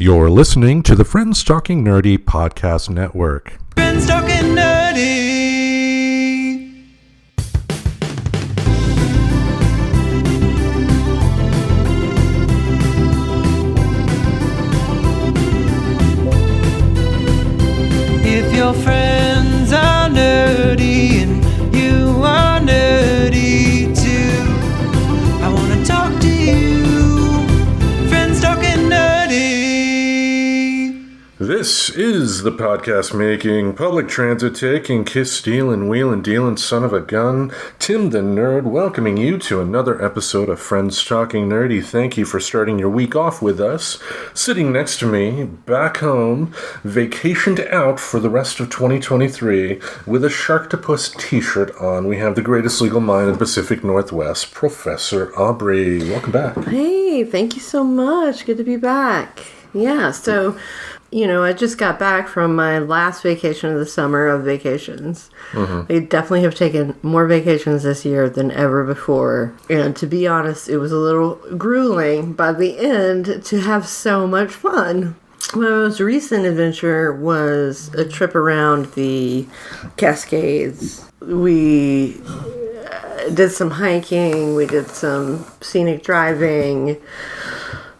You're listening to the Friends Talking Nerdy Podcast Network. Friends Talking Nerdy. If your friends are nerdy and you are nerdy too, I want to talk to you. Friends Talking Nerdy. This is the podcast making, public transit taking, kiss stealing, wheeling dealing, son of a gun, Tim the Nerd, welcoming you to another episode of Friends Talking Nerdy. Thank you for starting your week off with us. Sitting next to me, back home, vacationed out for the rest of 2023 with a Sharktopus t-shirt on, we have the greatest legal mind in the Pacific Northwest, Professor Aubrey. Welcome back. Hey, thank you so much. Good to be back. Yeah, so, I just got back from my last vacation of the summer of vacations. Mm-hmm. I definitely have taken more vacations this year than ever before. And to be honest, it was a little grueling by the end to have so much fun. My most recent adventure was a trip around the Cascades. We did some hiking, we did some scenic driving,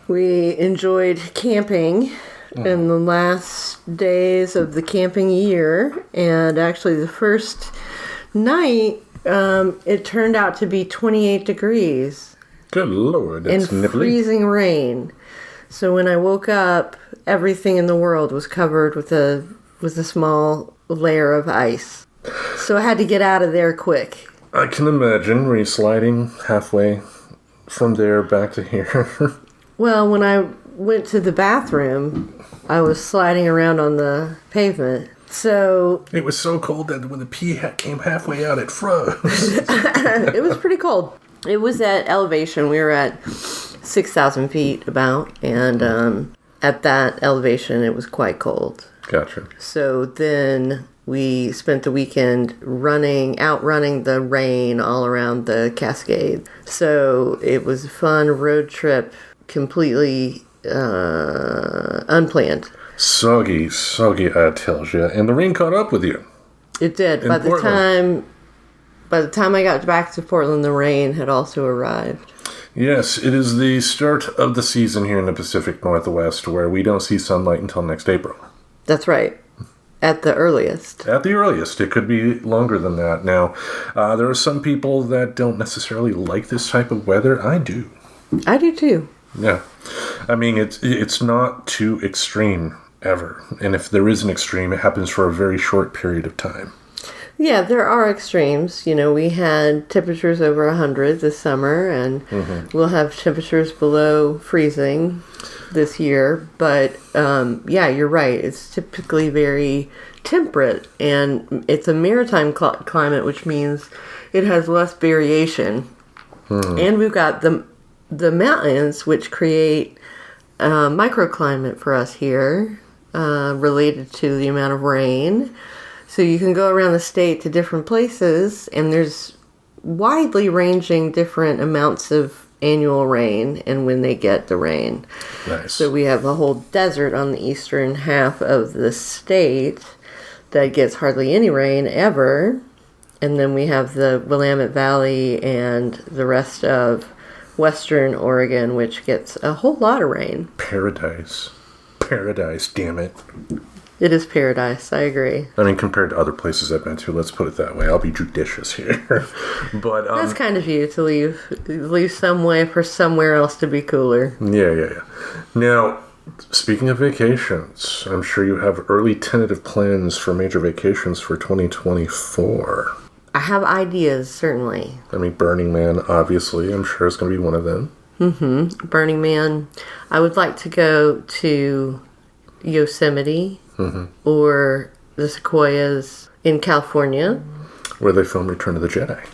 we enjoyed camping in the last days of the camping year, and actually the first night it turned out to be 28 degrees. Good Lord, that's and nipply. Freezing rain. So when I woke up, everything in the world was covered with a small layer of ice. So I had to get out of there quick. I can imagine. Were you sliding halfway from there back to here? Well, when I went to the bathroom, I was sliding around on the pavement. So It was so cold that when the pee came halfway out, it froze. it was pretty cold. It was at elevation. We were at 6,000 feet about, and at that elevation, it was quite cold. Gotcha. So then we spent the weekend outrunning the rain all around the Cascade. So it was a fun road trip, completely unplanned. Soggy, I tells you. And the rain caught up with you. It did. By the time I got back to Portland, the rain had also arrived. Yes, it is the start of the season here in the Pacific Northwest where we don't see sunlight until next April. That's right. At the earliest. At the earliest. It could be longer than that. Now, there are some people that don't necessarily like this type of weather. I do. I do too. Yeah. I mean, it's not too extreme ever. And if there is an extreme, it happens for a very short period of time. Yeah, there are extremes. We had temperatures over 100 this summer, and we'll have temperatures below freezing this year. But, yeah, you're right. It's typically very temperate, and it's a maritime climate, which means it has less variation. And we've got the mountains, which create a microclimate for us here, related to the amount of rain. So you can go around the state to different places, and there's widely ranging different amounts of annual rain and when they get the rain. Nice. So we have a whole desert on the eastern half of the state that gets hardly any rain ever. And then we have the Willamette Valley and the rest of western Oregon, which gets a whole lot of rain. Paradise, damn it. It is paradise, I agree. I mean, compared to other places I've been to, let's put it that way. I'll be judicious here. But that's kind of you to leave some way for somewhere else to be cooler. Yeah. Now, speaking of vacations, I'm sure you have early tentative plans for major vacations for 2024. I have ideas, certainly. I mean, Burning Man, obviously. I'm sure it's going to be one of them. Mm-hmm. Burning Man. I would like to go to Yosemite or the Sequoias in California. Where they filmed Return of the Jedi.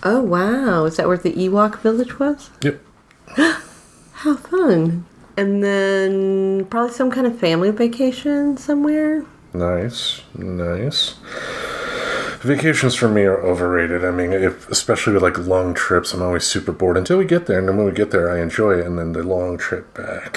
Oh, wow. Is that where the Ewok village was? Yep. How fun. And then probably some kind of family vacation somewhere. Nice. Vacations for me are overrated. I mean, especially with like long trips, I'm always super bored until we get there. And then when we get there, I enjoy it. And then the long trip back.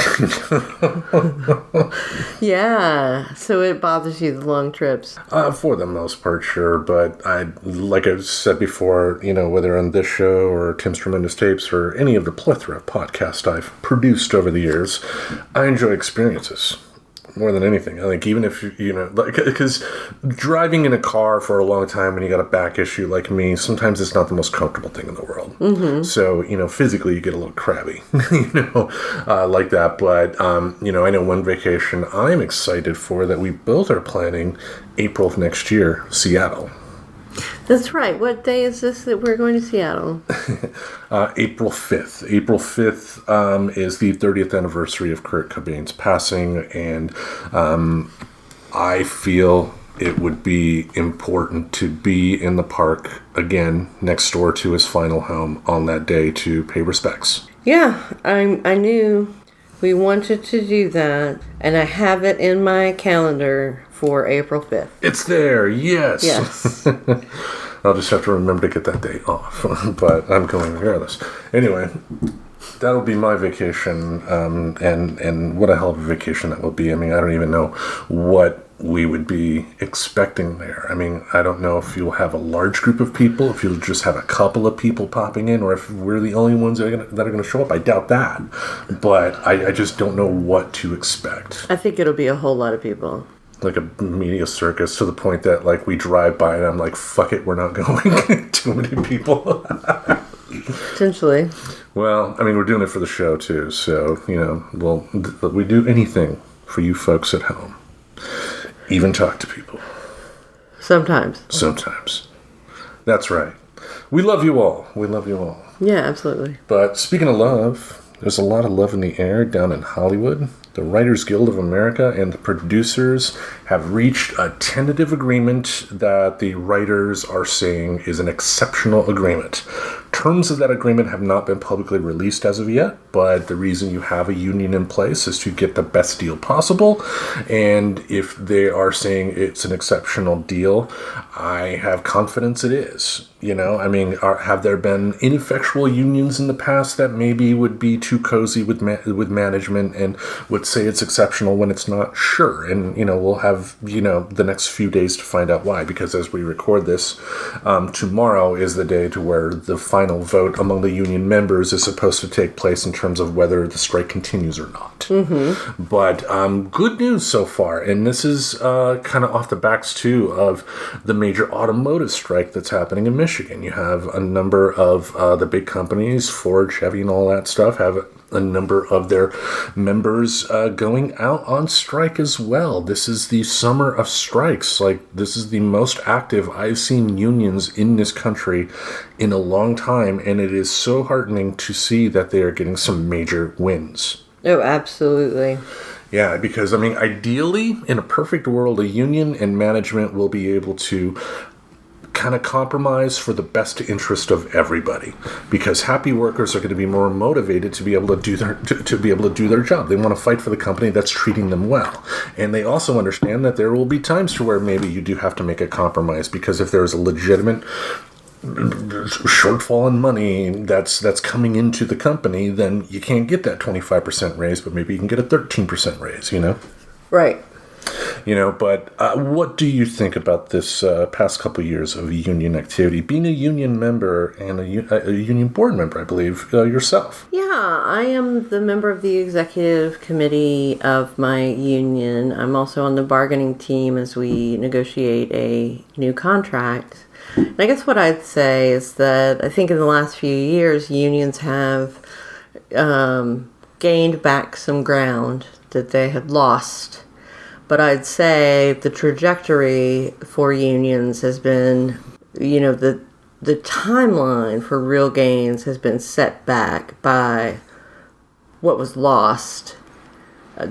Yeah. So it bothers you, the long trips. For the most part, sure. But like I've said before, whether on this show or Tim's Tremendous Tapes or any of the plethora of podcasts I've produced over the years, I enjoy experiences. More than anything. I think even if, because driving in a car for a long time when you got a back issue like me, sometimes it's not the most comfortable thing in the world. Mm-hmm. So, physically you get a little crabby, like that. But, I know one vacation I'm excited for that we both are planning April of next year, Seattle. That's right. What day is this that we're going to Seattle? April 5th. April 5th is the 30th anniversary of Kurt Cobain's passing, and I feel it would be important to be in the park again next door to his final home on that day to pay respects. Yeah, I knew we wanted to do that, and I have it in my calendar for April 5th. It's there, yes. Yes. I'll just have to remember to get that day off, but I'm going regardless. Anyway, that'll be my vacation, and what a hell of a vacation that will be. I mean, I don't even know what we would be expecting there. I mean, I don't know if you'll have a large group of people, if you'll just have a couple of people popping in, or if we're the only ones that are going to show up. I doubt that, but I just don't know what to expect. I think it'll be a whole lot of people. Like a media circus, to the point that like we drive by and I'm like, fuck it, we're not going. Too many people. Potentially. Well, I mean, we're doing it for the show too, so we do anything for you folks at home. Even talk to people. Sometimes. That's right. We love you all. Yeah, absolutely. But speaking of love, there's a lot of love in the air down in Hollywood. The Writers Guild of America and the producers have reached a tentative agreement that the writers are saying is an exceptional agreement. Terms of that agreement have not been publicly released as of yet, but the reason you have a union in place is to get the best deal possible. And if they are saying it's an exceptional deal, I have confidence it is. I mean, have there been ineffectual unions in the past that maybe would be too cozy with management and would say it's exceptional when it's not? Sure. And, we'll have, the next few days to find out why, because as we record this, tomorrow is the day to where the final vote among the union members is supposed to take place in terms of whether the strike continues or not. Mm-hmm. But good news so far. And this is kind of off the backs, too, of the major automotive strike that's happening in Michigan. You have a number of the big companies, Ford, Chevy, and all that stuff, have a number of their members going out on strike as well. This is the summer of strikes. Like, this is the most active I've seen unions in this country in a long time, and it is so heartening to see that they are getting some major wins. Oh, absolutely. Yeah, because, I mean, ideally, in a perfect world, a union and management will be able to kind of compromise for the best interest of everybody, because happy workers are going to be more motivated to be able to do their job. They want to fight for the company that's treating them well, and they also understand that there will be times to where maybe you do have to make a compromise, because if there is a legitimate shortfall in money that's coming into the company, then you can't get that 25% raise, but maybe you can get a 13% raise. Right. But what do you think about this past couple of years of union activity? Being a union member and a union board member, I believe, yourself. Yeah, I am the member of the executive committee of my union. I'm also on the bargaining team as we negotiate a new contract. And I guess what I'd say is that I think in the last few years, unions have gained back some ground that they had lost. But I'd say the trajectory for unions has been, the timeline for real gains has been set back by what was lost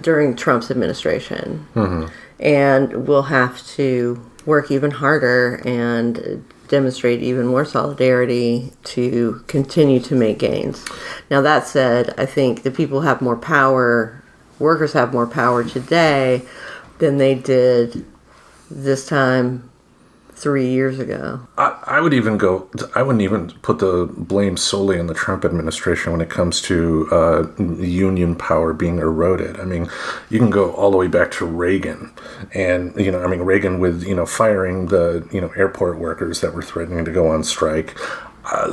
during Trump's administration. Mm-hmm. And we'll have to work even harder and demonstrate even more solidarity to continue to make gains. Now, that said, I think the people have more power, workers have more power today than they did this time 3 years ago. I wouldn't even put the blame solely on the Trump administration when it comes to union power being eroded. I mean, you can go all the way back to Reagan, and Reagan with firing the airport workers that were threatening to go on strike.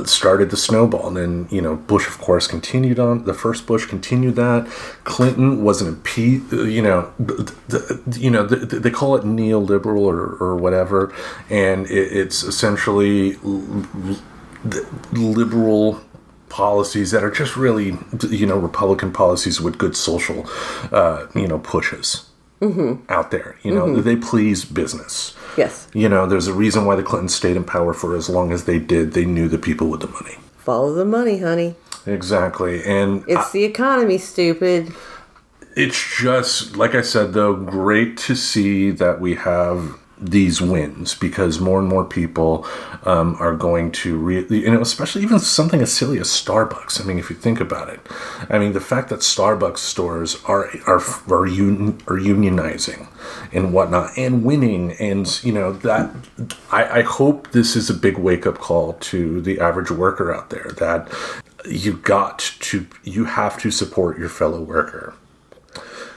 Started the snowball, and then Bush, of course, continued on. The first Bush continued that. Clinton wasn't impeached. They call it neoliberal or whatever, and it's essentially liberal policies that are just really Republican policies with good social pushes out there. They please business. Yes. There's a reason why the Clintons stayed in power for as long as they did. They knew the people with the money. Follow the money, honey. Exactly. And it's the economy, stupid. It's just, like I said, though, great to see that we have these wins, because more and more people are going to especially even something as silly as Starbucks. I mean, if you think about it, I mean, the fact that Starbucks stores are unionizing and whatnot and winning, and that I hope this is a big wake up call to the average worker out there, that you have to support your fellow worker.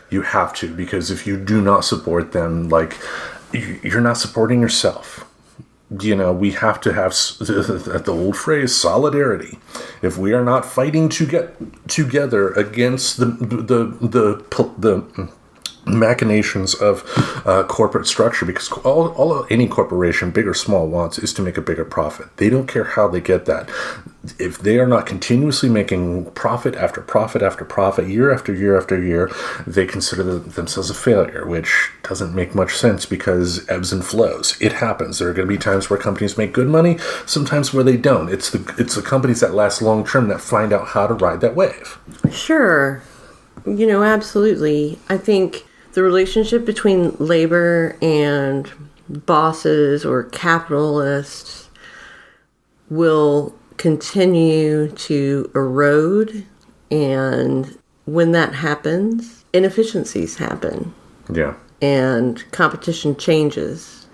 You have to, because if you do not support them, you're not supporting yourself. We have to have the old phrase, solidarity. If we are not fighting to get together against the machinations of corporate structure, because any corporation, big or small, wants is to make a bigger profit. They don't care how they get that. If they are not continuously making profit after profit after profit, year after year after year, they consider themselves a failure, which doesn't make much sense, because ebbs and flows. It happens. There are going to be times where companies make good money, sometimes where they don't. It's the companies that last long term that find out how to ride that wave. Sure. Absolutely. I think the relationship between labor and bosses or capitalists will continue to erode, and when that happens, inefficiencies happen. Yeah. And competition changes.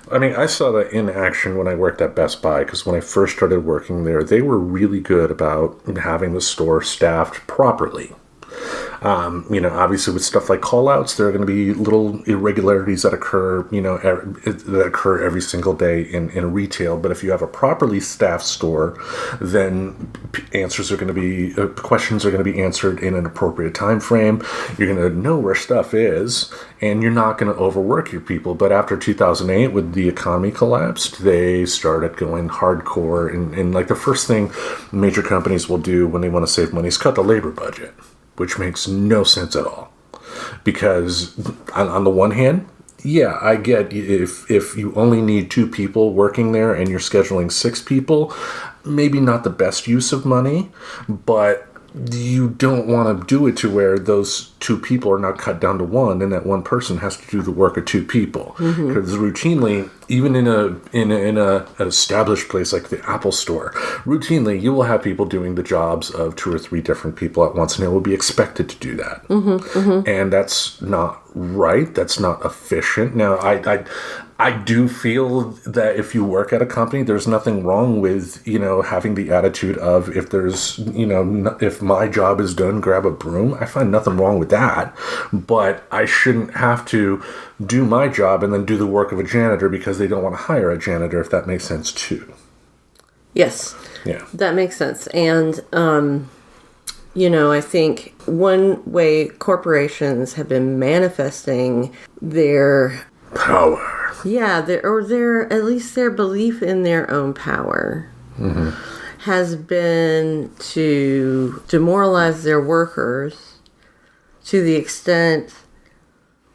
I mean, I saw that in action when I worked at Best Buy, because when I first started working there, they were really good about having the store staffed properly. Obviously with stuff like call-outs, there are going to be little irregularities that occur, that occur every single day in retail. But if you have a properly staffed store, then questions are going to be answered in an appropriate time frame. You're going to know where stuff is, and you're not going to overwork your people. But after 2008, when the economy collapsed, they started going hardcore. And the first thing major companies will do when they want to save money is cut the labor budget, which makes no sense at all. Because on the one hand, yeah, I get if you only need 2 people working there and you're scheduling 6 people, maybe not the best use of money, but you don't want to do it to where those 2 people are not cut down to 1, and that 1 person has to do the work of 2 people. Because routinely, even in an established place like the Apple Store, routinely you will have people doing the jobs of 2 or 3 different people at once, and it will be expected to do that. And that's not right. That's not efficient. Now, I do feel that if you work at a company, there's nothing wrong with, having the attitude of, if my job is done, grab a broom. I find nothing wrong with that. But I shouldn't have to do my job and then do the work of a janitor because they don't want to hire a janitor, if that makes sense too. Yes. Yeah. That makes sense. And, I think one way corporations have been manifesting their power. Yeah, at least their belief in their own power has been to demoralize their workers to the extent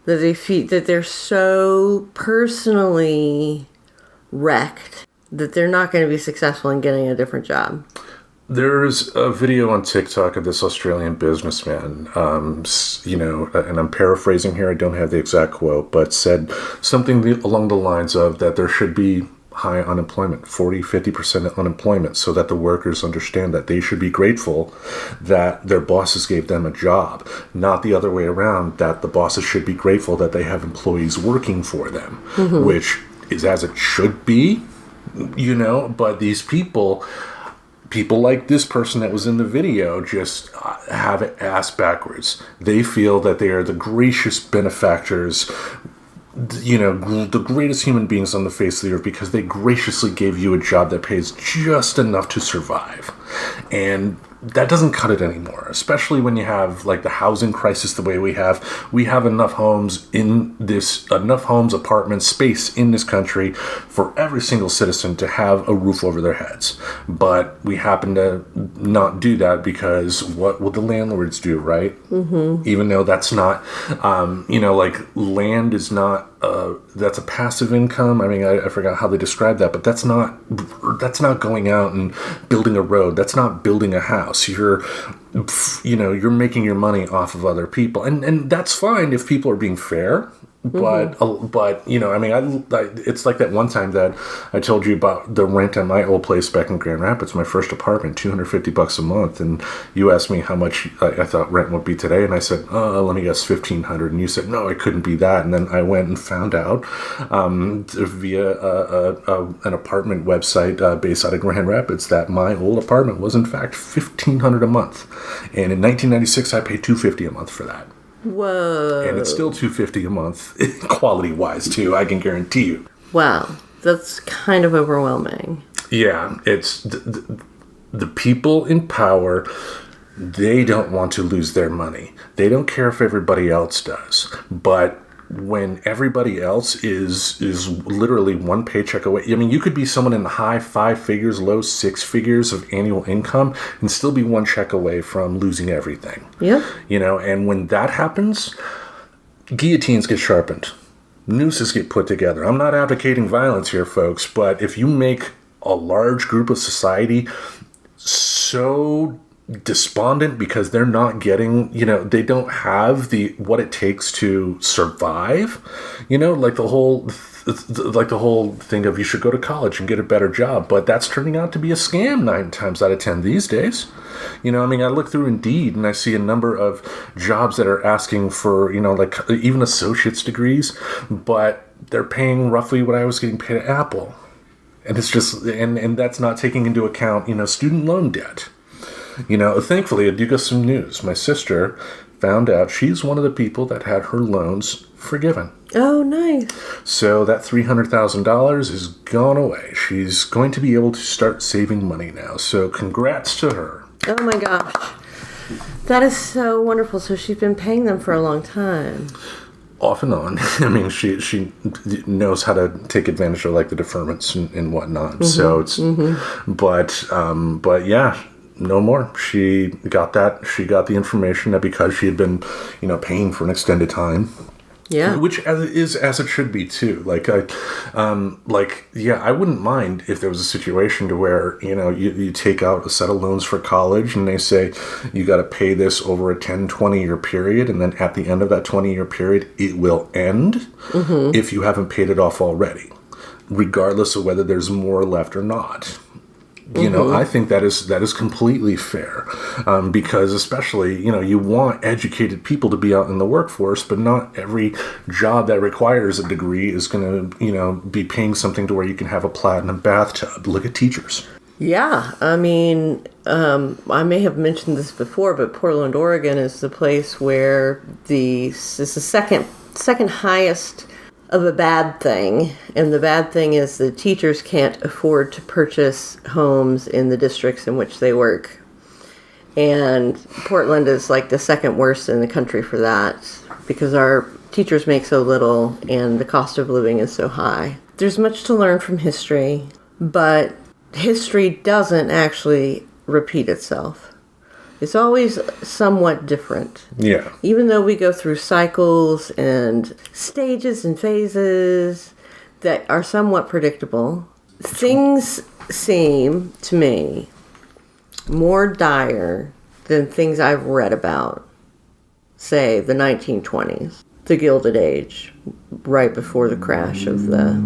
that they feel that they're so personally wrecked that they're not going to be successful in getting a different job. There's a video on TikTok of this Australian businessman, and I'm paraphrasing here, I don't have the exact quote, but said something along the lines of that there should be high unemployment, 40-50% unemployment, so that the workers understand that they should be grateful that their bosses gave them a job, not the other way around, that the bosses should be grateful that they have employees working for them, which is as it should be, but these people like this person that was in the video just have it ass backwards. They feel that they are the gracious benefactors, the greatest human beings on the face of the earth because they graciously gave you a job that pays just enough to survive. And that doesn't cut it anymore, especially when you have like the housing crisis the way we have. We have enough homes, apartments, space in this country for every single citizen to have a roof over their heads. But we happen to not do that because what will the landlords do, right? Mm-hmm. Even though that's not, land is not, that's a passive income. I mean, I forgot how they describe that, but that's not going out and building a road. That's not building a house. You're making your money off of other people, and that's fine if people are being fair. But it's like that one time that I told you about the rent at my old place back in Grand Rapids, my first apartment, $250 a month, and you asked me how much I thought rent would be today, and I said, let me guess, $1,500, and you said, no, it couldn't be that, and then I went and found out via an apartment website based out of Grand Rapids that my old apartment was in fact $1,500 a month, and in 1996 I paid $250 a month for that. Whoa. And it's still $250 a month, quality-wise, too, I can guarantee you. Wow, that's kind of overwhelming. Yeah, it's the people in power, they don't want to lose their money. They don't care if everybody else does. But when everybody else is literally one paycheck away. I mean, you could be someone in the high 5 figures, low 6 figures of annual income and still be one check away from losing everything. Yeah. And when that happens, guillotines get sharpened. Nooses get put together. I'm not advocating violence here, folks, but if you make a large group of society so despondent because they're not getting, they don't have what it takes to survive, like the whole thing of you should go to college and get a better job, but that's turning out to be a scam 9 times out of 10 these days. I look through Indeed and I see a number of jobs that are asking for, even associate's degrees, but they're paying roughly what I was getting paid at Apple. And it's just, and that's not taking into account, student loan debt. Thankfully, I do got some news. My sister found out she's one of the people that had her loans forgiven. Oh, nice. So that $300,000 is gone away. She's going to be able to start saving money now. So congrats to her. Oh, my gosh. That is so wonderful. So she's been paying them for a long time. Off and on. I mean, she knows how to take advantage of like the deferments and whatnot. Mm-hmm, so it's, but yeah. No more. She got that. She got the information that because she had been, paying for an extended time. Yeah. Which is as it should be too. I wouldn't mind if there was a situation to where, you take out a set of loans for college and they say you got to pay this over a 10, 20-year period. And then at the end of that 20-year period, it will end if you haven't paid it off already, regardless of whether there's more left or not. I think that is completely fair because especially, you want educated people to be out in the workforce, but not every job that requires a degree is going to, be paying something to where you can have a platinum bathtub. Look at teachers. Yeah. I mean, I may have mentioned this before, but Portland, Oregon is the place where it's the second highest of a bad thing, and the bad thing is the teachers can't afford to purchase homes in the districts in which they work. And Portland is like the second worst in the country for that because our teachers make so little and the cost of living is so high. There's much to learn from history, but history doesn't actually repeat itself. It's always somewhat different. Yeah. Even though we go through cycles and stages and phases that are somewhat predictable, things seem to me more dire than things I've read about, say, the 1920s, the Gilded Age, right before the crash of the...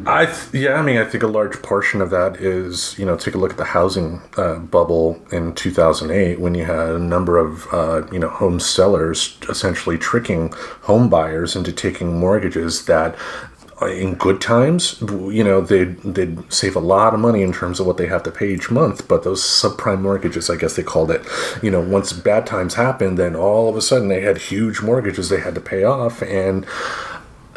I think a large portion of that is, take a look at the housing bubble in 2008 when you had a number of, home sellers essentially tricking home buyers into taking mortgages that in good times, they'd save a lot of money in terms of what they have to pay each month. But those subprime mortgages, I guess they called it, once bad times happened, then all of a sudden they had huge mortgages they had to pay off. And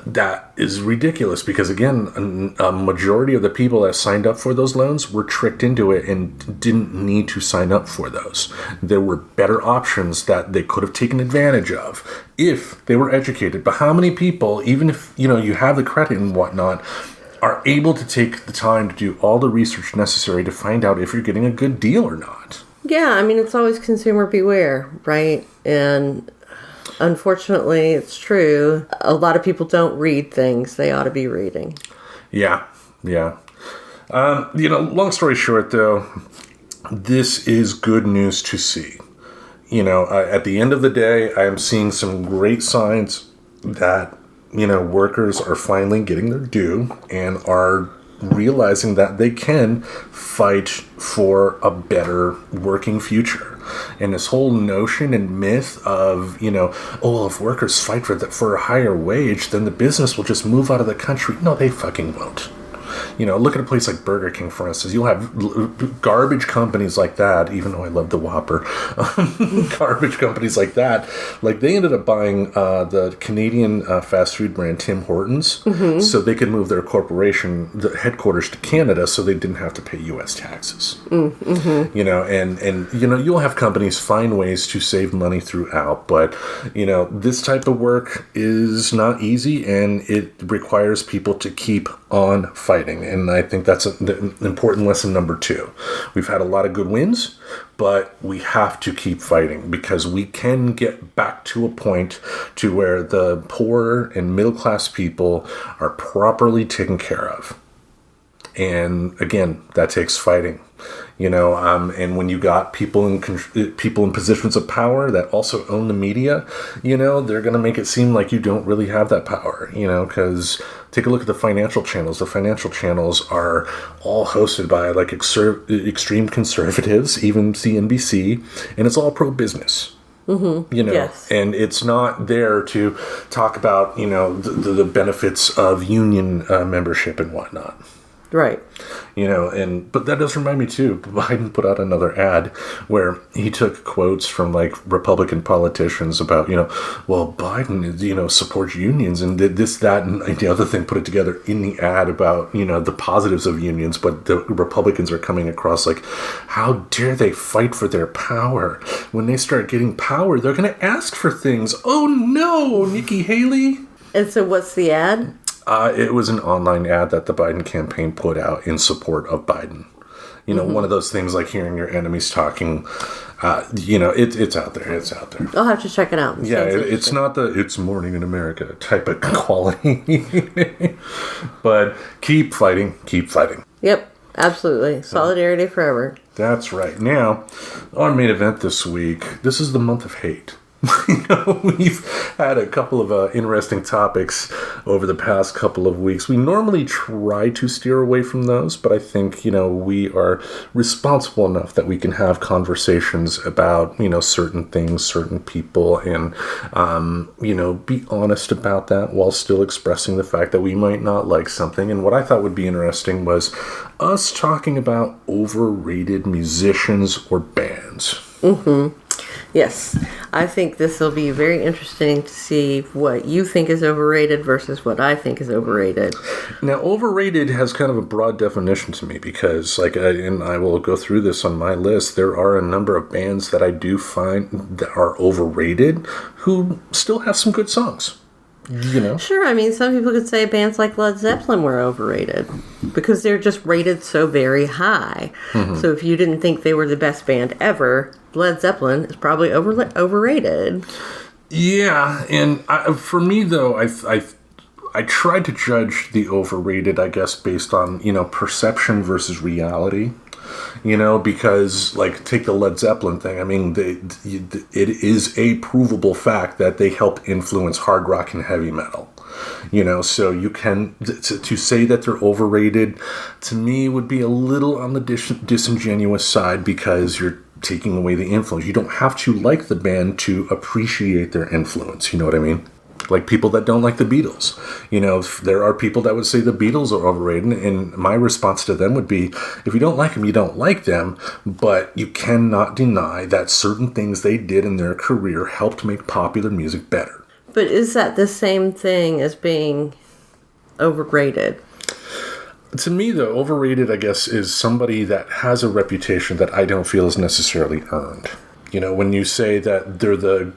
that is ridiculous because, again, a majority of the people that signed up for those loans were tricked into it and didn't need to sign up for those. There were better options that they could have taken advantage of if they were educated. But how many people, even if, you have the credit and whatnot, are able to take the time to do all the research necessary to find out if you're getting a good deal or not? Yeah, I mean, it's always consumer beware, right? And unfortunately, it's true. A lot of people don't read things they ought to be reading. Yeah. Long story short, though, this is good news to see. At the end of the day, I am seeing some great signs that, workers are finally getting their due and are realizing that they can fight for a better working future. And this whole notion and myth of, if workers fight for a higher wage, then the business will just move out of the country. No, they fucking won't. Look at a place like Burger King, for instance. You'll have garbage companies like that, even though I love the Whopper. Garbage companies like that, like they ended up buying the Canadian fast food brand Tim Hortons, so they could move their corporation, the headquarters, to Canada, so they didn't have to pay U.S. taxes. And you'll have companies find ways to save money throughout, but this type of work is not easy, and it requires people to keep on fighting. And I think that's an important lesson number 2. We've had a lot of good wins, but we have to keep fighting because we can get back to a point to where the poor and middle class people are properly taken care of. And again, that takes fighting. And when you got people in positions of power that also own the media, they're going to make it seem like you don't really have that power, because take a look at the financial channels. The financial channels are all hosted by like extreme conservatives, even CNBC, and it's all pro-business. Yes. And it's not there to talk about, the benefits of union membership and whatnot. Right. But that does remind me too, Biden put out another ad where he took quotes from like Republican politicians about, Biden, supports unions and did this, that, and the other thing, put it together in the ad about, the positives of unions, but the Republicans are coming across like, how dare they fight for their power? When they start getting power, they're going to ask for things. Oh no, Nikki Haley. And so what's the ad? It was an online ad that the Biden campaign put out in support of Biden. One of those things like hearing your enemies talking, it's out there. It's out there. I'll have to check it out. Yeah, it's not it's morning in America type of quality. But keep fighting. Keep fighting. Yep, absolutely. Solidarity forever. That's right. Now, our main event this week, this is the month of hate. We've had a couple of interesting topics over the past couple of weeks. We normally try to steer away from those, but I think, we are responsible enough that we can have conversations about, certain things, certain people, and, be honest about that while still expressing the fact that we might not like something. And what I thought would be interesting was us talking about overrated musicians or bands. Yes, I think this will be very interesting to see what you think is overrated versus what I think is overrated. Now, overrated has kind of a broad definition to me because, and I will go through this on my list, there are a number of bands that I do find that are overrated who still have some good songs. Sure, I mean, some people could say bands like Led Zeppelin were overrated because they're just rated so very high. So if you didn't think they were the best band ever, Led Zeppelin is probably overrated. Yeah, and for me, though, I tried to judge the overrated, I guess, based on, perception versus reality. Because, take the Led Zeppelin thing. I mean, it is a provable fact that they help influence hard rock and heavy metal. So you can, to say that they're overrated, to me, would be a little on the disingenuous side because you're taking away the influence. You don't have to like the band to appreciate their influence. You know what I mean? Like people that don't like the Beatles. You know, there are people that would say the Beatles are overrated, and my response to them would be, if you don't like them, you don't like them, but you cannot deny that certain things they did in their career helped make popular music better. But is that the same thing as being overrated? To me, though, overrated, I guess, is somebody that has a reputation that I don't feel is necessarily earned. You know, when you say that they're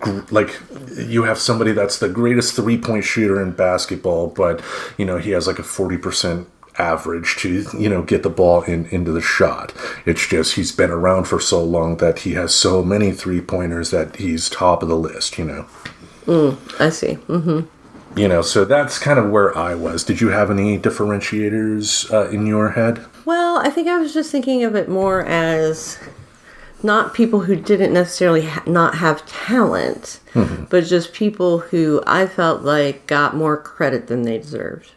you have somebody that's the greatest three-point shooter in basketball, but, you know, he has like a 40% average to, you know, get the ball into the shot. It's just he's been around for so long that he has so many three-pointers that he's top of the list, you know. I see. Mm-hmm. You know, so that's kind of where I was. Did you have any differentiators in your head? Well, I think I was just thinking of it more as not people who didn't necessarily not have talent, but just people who I felt like got more credit than they deserved.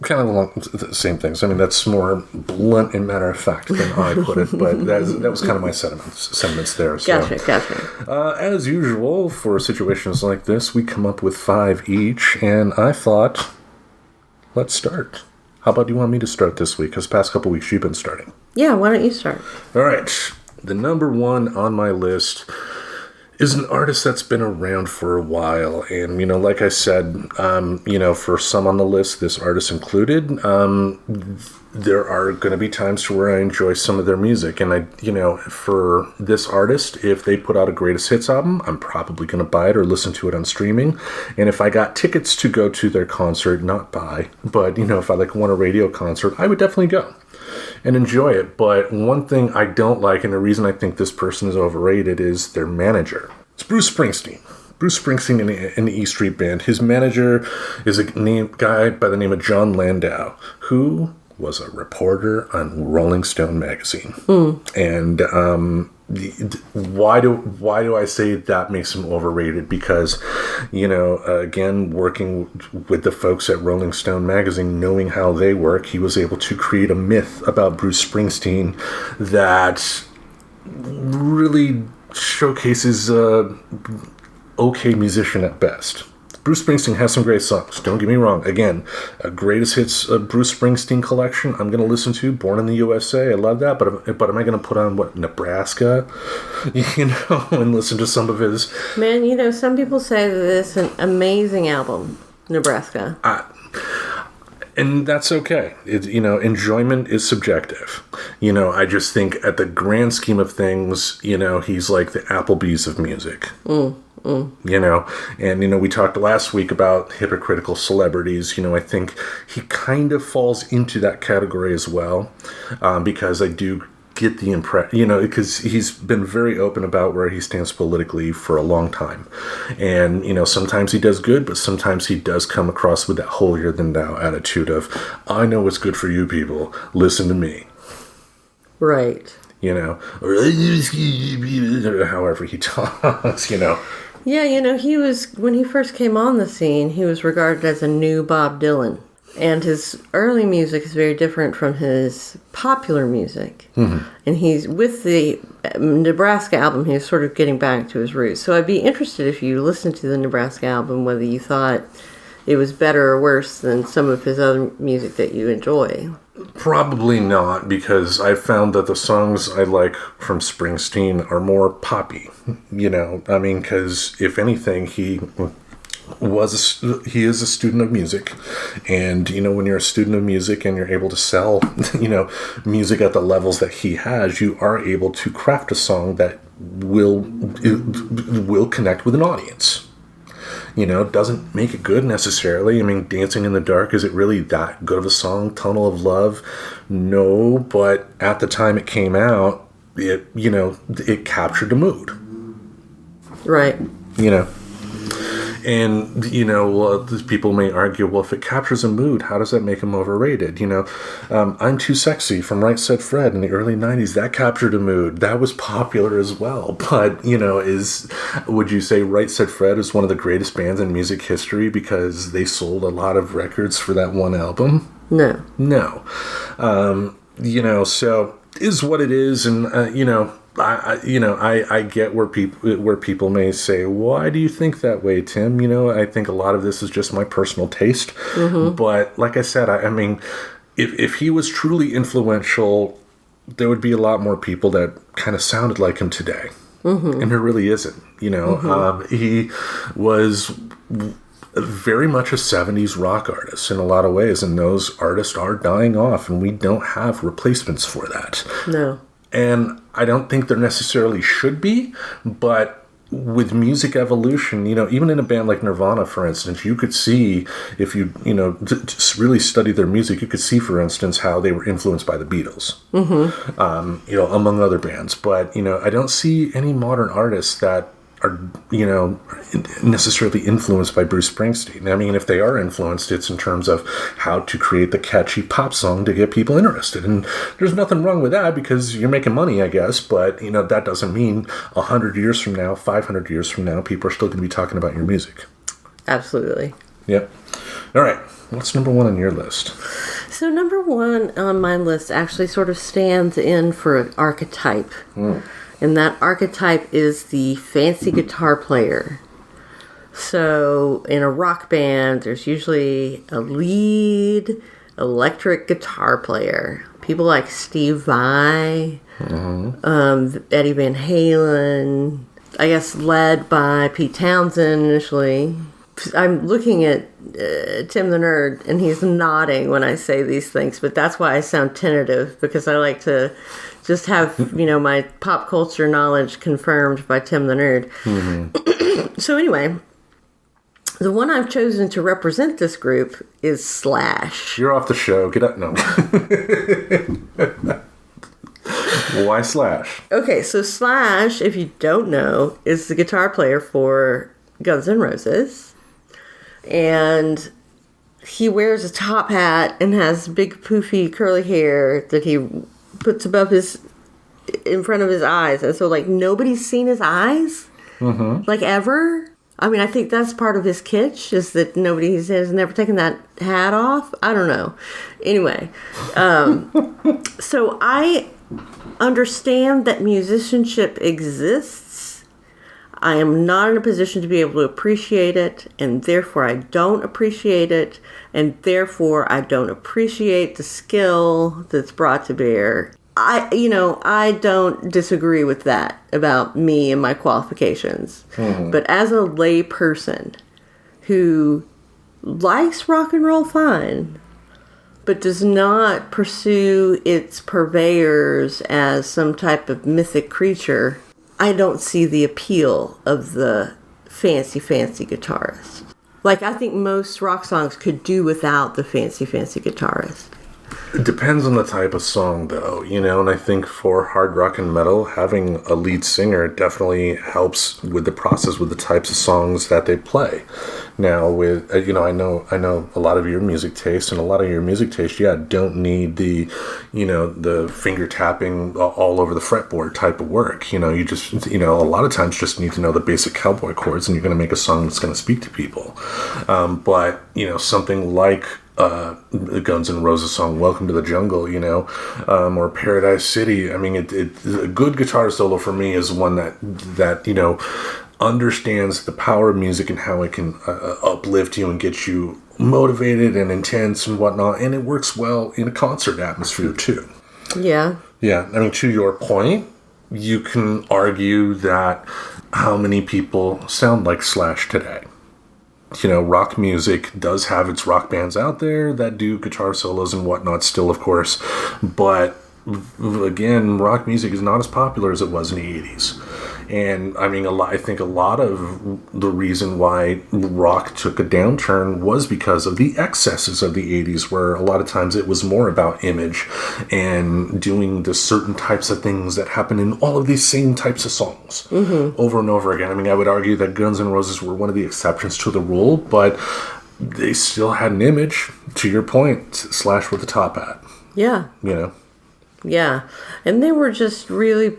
Kind of along the same things. I mean, that's more blunt and matter of fact than I put it, but that was kind of my sentiments there. So. Gotcha. As usual, for situations like this, we come up with 5 each, and I thought, let's start. How about you want me to start this week? Because past couple weeks you've been starting. Yeah, why don't you start? All right. The number 1 on my list is an artist that's been around for a while. And, you know, like I said, you know, for some on the list, this artist included, there are going to be times where I enjoy some of their music. And for this artist, if they put out a greatest hits album, I'm probably going to buy it or listen to it on streaming. And if I got tickets to go to their concert, not buy, but, you know, if I want a radio concert, I would definitely go and enjoy it. But one thing I don't like, and the reason I think this person is overrated, is their manager. It's Bruce Springsteen. Bruce Springsteen in the E Street Band. His manager is a guy by the name of John Landau, who was a reporter on Rolling Stone magazine. And why do I say that makes him overrated? Because, you know, again, working with the folks at Rolling Stone magazine, knowing how they work, he was able to create a myth about Bruce Springsteen that really showcases okay musician at best. Bruce Springsteen has some great songs, don't get me wrong. Again, a greatest hits Bruce Springsteen collection I'm going to listen to. Born in the USA, I love that. But am I going to put on, Nebraska? You know, and listen to some of his... Man, you know, some people say that it's an amazing album, Nebraska. And that's okay. You know, enjoyment is subjective. You know, I just think at the grand scheme of things, you know, he's like the Applebee's of music. You know, and, you know, we talked last week about hypocritical celebrities. You know, I think he kind of falls into that category as well, because I do get the impression, you know, because he's been very open about where he stands politically for a long time. And, you know, sometimes he does good, but sometimes he does come across with that holier-than-thou attitude of, I know what's good for you people, listen to me. Right. You know, or however he talks, you know. Yeah, you know, when he first came on the scene, he was regarded as a new Bob Dylan. And his early music is very different from his popular music. And he's, with the Nebraska album, he was sort of getting back to his roots. So I'd be interested if you listened to the Nebraska album, whether you thought it was better or worse than some of his other music that you enjoy. Probably not, because I found that the songs I like from Springsteen are more poppy. You know, I mean, because if anything, he is a student of music, and, you know, when you're a student of music and you're able to sell, you know, music at the levels that he has, you are able to craft a song that will connect with an audience. You know, doesn't make it good necessarily. I mean, Dancing in the Dark, is it really that good of a song? Tunnel of Love? No, but at the time it came out, it captured the mood. Right. You know. And, you know, people may argue, well, if it captures a mood, how does that make him overrated? You know, I'm Too Sexy from Right Said Fred in the early 90s. That captured a mood. That was popular as well. But, you know, would you say Right Said Fred is one of the greatest bands in music history because they sold a lot of records for that one album? No. No. You know, so is what it is. And, you know, I get where people may say, why do you think that way, Tim? I think a lot of this is just my personal taste. Mm-hmm. But like I said, I mean, if he was truly influential, there would be a lot more people that kind of sounded like him today. Mm-hmm. And there really isn't. Mm-hmm. He was very much a 70s rock artist in a lot of ways, and those artists are dying off, and we don't have replacements for that. No. And I don't think there necessarily should be, but with music evolution, even in a band like Nirvana, for instance, you could see, if you, just really study their music, you could see, for instance, how they were influenced by the Beatles, mm-hmm. Among other bands. But, I don't see any modern artists that are, necessarily influenced by Bruce Springsteen. I mean, if they are influenced, it's in terms of how to create the catchy pop song to get people interested. And there's nothing wrong with that because you're making money, I guess. But, that doesn't mean 100 years from now, 500 years from now, people are still going to be talking about your music. Absolutely. Yep. All right. What's number one on your list? So number one on my list actually sort of stands in for an archetype. And that archetype is the fancy guitar player. So in a rock band, there's usually a lead electric guitar player. People like Steve Vai, Eddie Van Halen, I guess led by Pete Townsend initially. I'm looking at Tim the Nerd, and he's nodding when I say these things, but that's why I sound tentative, because I like to just have, my pop culture knowledge confirmed by Tim the Nerd. Mm-hmm. So anyway, the one I've chosen to represent this group is Slash. You're off the show. Get up. No. Why Slash? Okay, so Slash, if you don't know, is the guitar player for Guns N' Roses. And he wears a top hat and has big poofy curly hair that he puts in front of his eyes. And so, nobody's seen his eyes, ever. I mean, I think that's part of his kitsch, is that nobody has never taken that hat off. I don't know. Anyway, so I understand that musicianship exists. I am not in a position to be able to appreciate it, and therefore I don't appreciate it, and therefore I don't appreciate the skill that's brought to bear. I don't disagree with that about me and my qualifications. Mm-hmm. But as a lay person who likes rock and roll fine, but does not pursue its purveyors as some type of mythic creature, I don't see the appeal of the fancy guitarist. I think most rock songs could do without the fancy guitarist. It depends on the type of song, though, and I think for hard rock and metal, having a lead singer definitely helps with the process, with the types of songs that they play. Now, with, I know a lot of your music taste, and a lot of your music taste, don't need the, the finger tapping all over the fretboard type of work. You just, a lot of times just need to know the basic cowboy chords, and you're going to make a song that's going to speak to people. But, something like the Guns N' Roses song "Welcome to the Jungle," or "Paradise City." I mean, a good guitar solo for me is one that understands the power of music and how it can uplift you and get you motivated and intense and whatnot, and it works well in a concert atmosphere too. Yeah. Yeah. I mean, to your point, you can argue that how many people sound like Slash today. Rock music does have its rock bands out there that do guitar solos and whatnot still, of course. But, again, rock music is not as popular as it was in the 80s. And, I mean, I think a lot of the reason why rock took a downturn was because of the excesses of the 80s, where a lot of times it was more about image and doing the certain types of things that happen in all of these same types of songs over and over again. I mean, I would argue that Guns N' Roses were one of the exceptions to the rule, but they still had an image, to your point, Slash with the top hat. Yeah. Yeah. And they were just really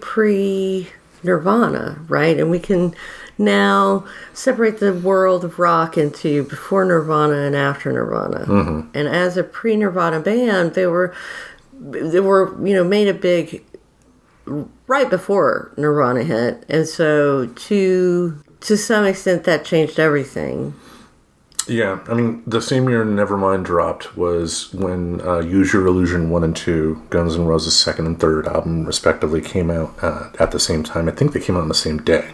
Nirvana, right? And we can now separate the world of rock into before Nirvana and after Nirvana. Mm-hmm. And as a pre-Nirvana band, they were made a big right before Nirvana hit. And so to some extent that changed everything. Yeah, I mean, the same year Nevermind dropped was when Use Your Illusion 1 and 2, Guns N' Roses' second and third album, respectively, came out at the same time. I think they came out on the same day.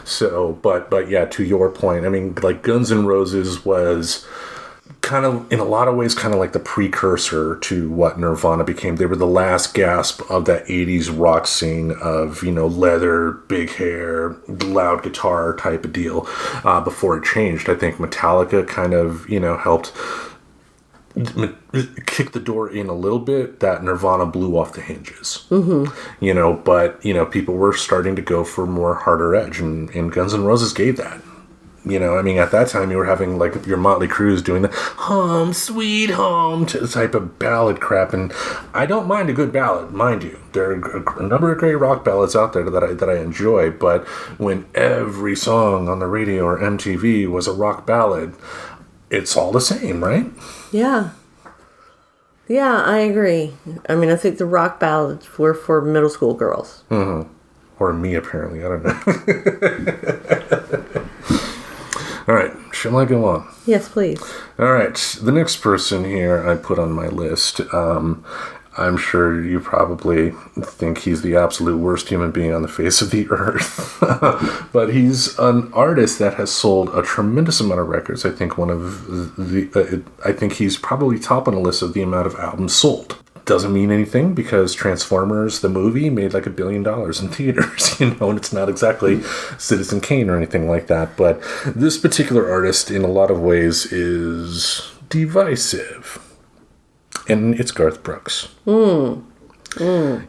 So, but yeah, to your point, I mean, like, Guns N' Roses was kind of, in a lot of ways, kind of like the precursor to what Nirvana became. They were the last gasp of that 80s rock scene of, you know, leather, big hair, loud guitar type of deal before it changed. I think Metallica kind of, you know, helped kick the door in a little bit that Nirvana blew off the hinges. You know, but, you know, people were starting to go for more harder edge, and Guns N' Roses gave that. You know, I mean, at that time, you were having, like, your Motley Crues doing the home, sweet home type of ballad crap, and I don't mind a good ballad, mind you. There are a number of great rock ballads out there that I enjoy, but when every song on the radio or MTV was a rock ballad, it's all the same, right? Yeah. Yeah, I agree. I mean, I think the rock ballads were for middle school girls. Or me, apparently. I don't know. All right, shall I go on? Yes, please. All right, the next person here I put on my list, I'm sure you probably think he's the absolute worst human being on the face of the earth. But he's an artist that has sold a tremendous amount of records. I think I think he's probably top on the list of the amount of albums sold. Doesn't mean anything because Transformers, the movie, made like $1 billion in theaters, you know, and it's not exactly Citizen Kane or anything like that. But this particular artist, in a lot of ways, is divisive. And it's Garth Brooks. You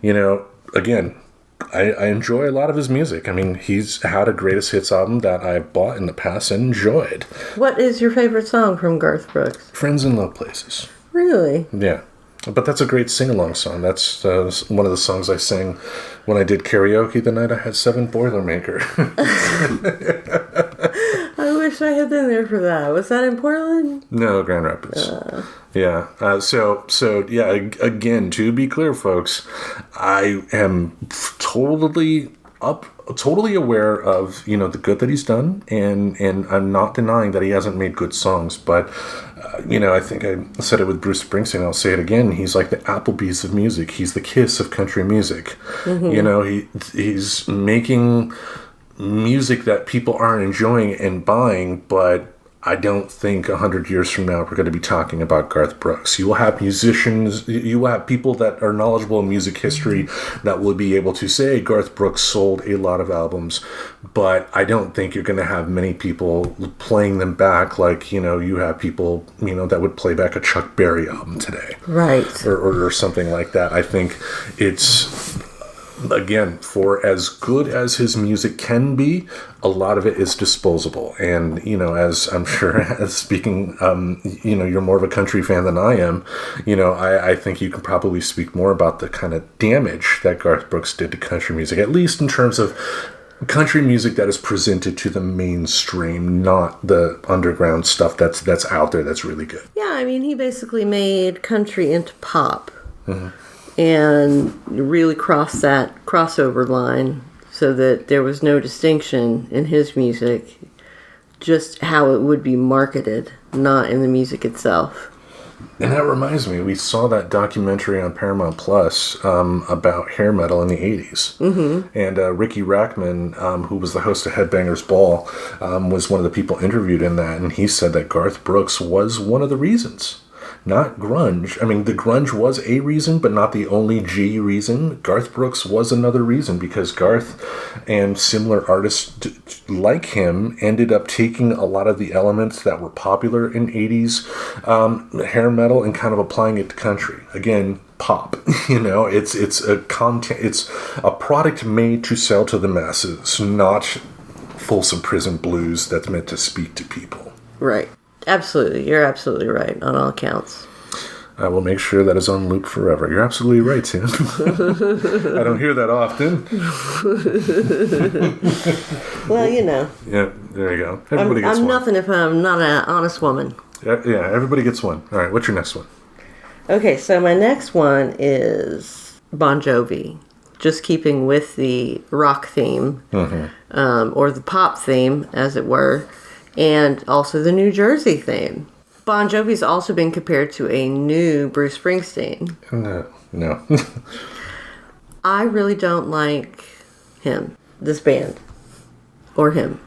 know, again, I enjoy a lot of his music. I mean, he's had a greatest hits album that I've bought in the past and enjoyed. What is your favorite song from Garth Brooks? Friends in Low Places. Really? Yeah. But that's a great sing-along song. That's one of the songs I sang when I did karaoke the night I had 7 Boilermaker. I wish I had been there for that. Was that in Portland? No, Grand Rapids. Yeah. So yeah, again, to be clear, folks, I am totally aware of, you know, the good that he's done, and I'm not denying that he hasn't made good songs, but you know, I think I said it with Bruce Springsteen, I'll say it again, he's like the Applebee's of music. He's the Kiss of country music. You know, he's making music that people aren't enjoying and buying, but I don't think 100 years from now we're going to be talking about Garth Brooks. You will have musicians, you will have people that are knowledgeable in music history that will be able to say Garth Brooks sold a lot of albums, but I don't think you're going to have many people playing them back like, you know, you have people, you know, that would play back a Chuck Berry album today. Right. Or something like that. I think it's, again, for as good as his music can be, a lot of it is disposable. And, you know, as I'm sure, as speaking, you know, you're more of a country fan than I am, you know, I think you can probably speak more about the kind of damage that Garth Brooks did to country music, at least in terms of country music that is presented to the mainstream, not the underground stuff that's out there that's really good. Yeah, I mean, he basically made country into pop. And really crossed that crossover line so that there was no distinction in his music, just how it would be marketed, not in the music itself. And that reminds me, we saw that documentary on Paramount Plus about hair metal in the 80s. And Ricky Rackman, who was the host of Headbangers Ball, was one of the people interviewed in that, and he said that Garth Brooks was one of the reasons. Not grunge. I mean, the grunge was a reason, but not the only G reason. Garth Brooks was another reason, because Garth and similar artists like him ended up taking a lot of the elements that were popular in 80s hair metal and kind of applying it to country. Again, pop. You know, it's a product made to sell to the masses, not Folsom Prison Blues that's meant to speak to people. Right. Absolutely. You're absolutely right on all accounts. I will make sure that is on loop forever. You're absolutely right, Tim. I don't hear that often. Well, you know. Yeah, there you go. Everybody gets I'm one. nothing if I'm not an honest woman. Yeah, everybody gets one. All right, what's your next one? Okay, so my next one is Bon Jovi. just keeping with the rock theme, or the pop theme, as it were, and also the New Jersey theme. Bon Jovi's also been compared to a new Bruce Springsteen. No. I really don't like him, this band, or him.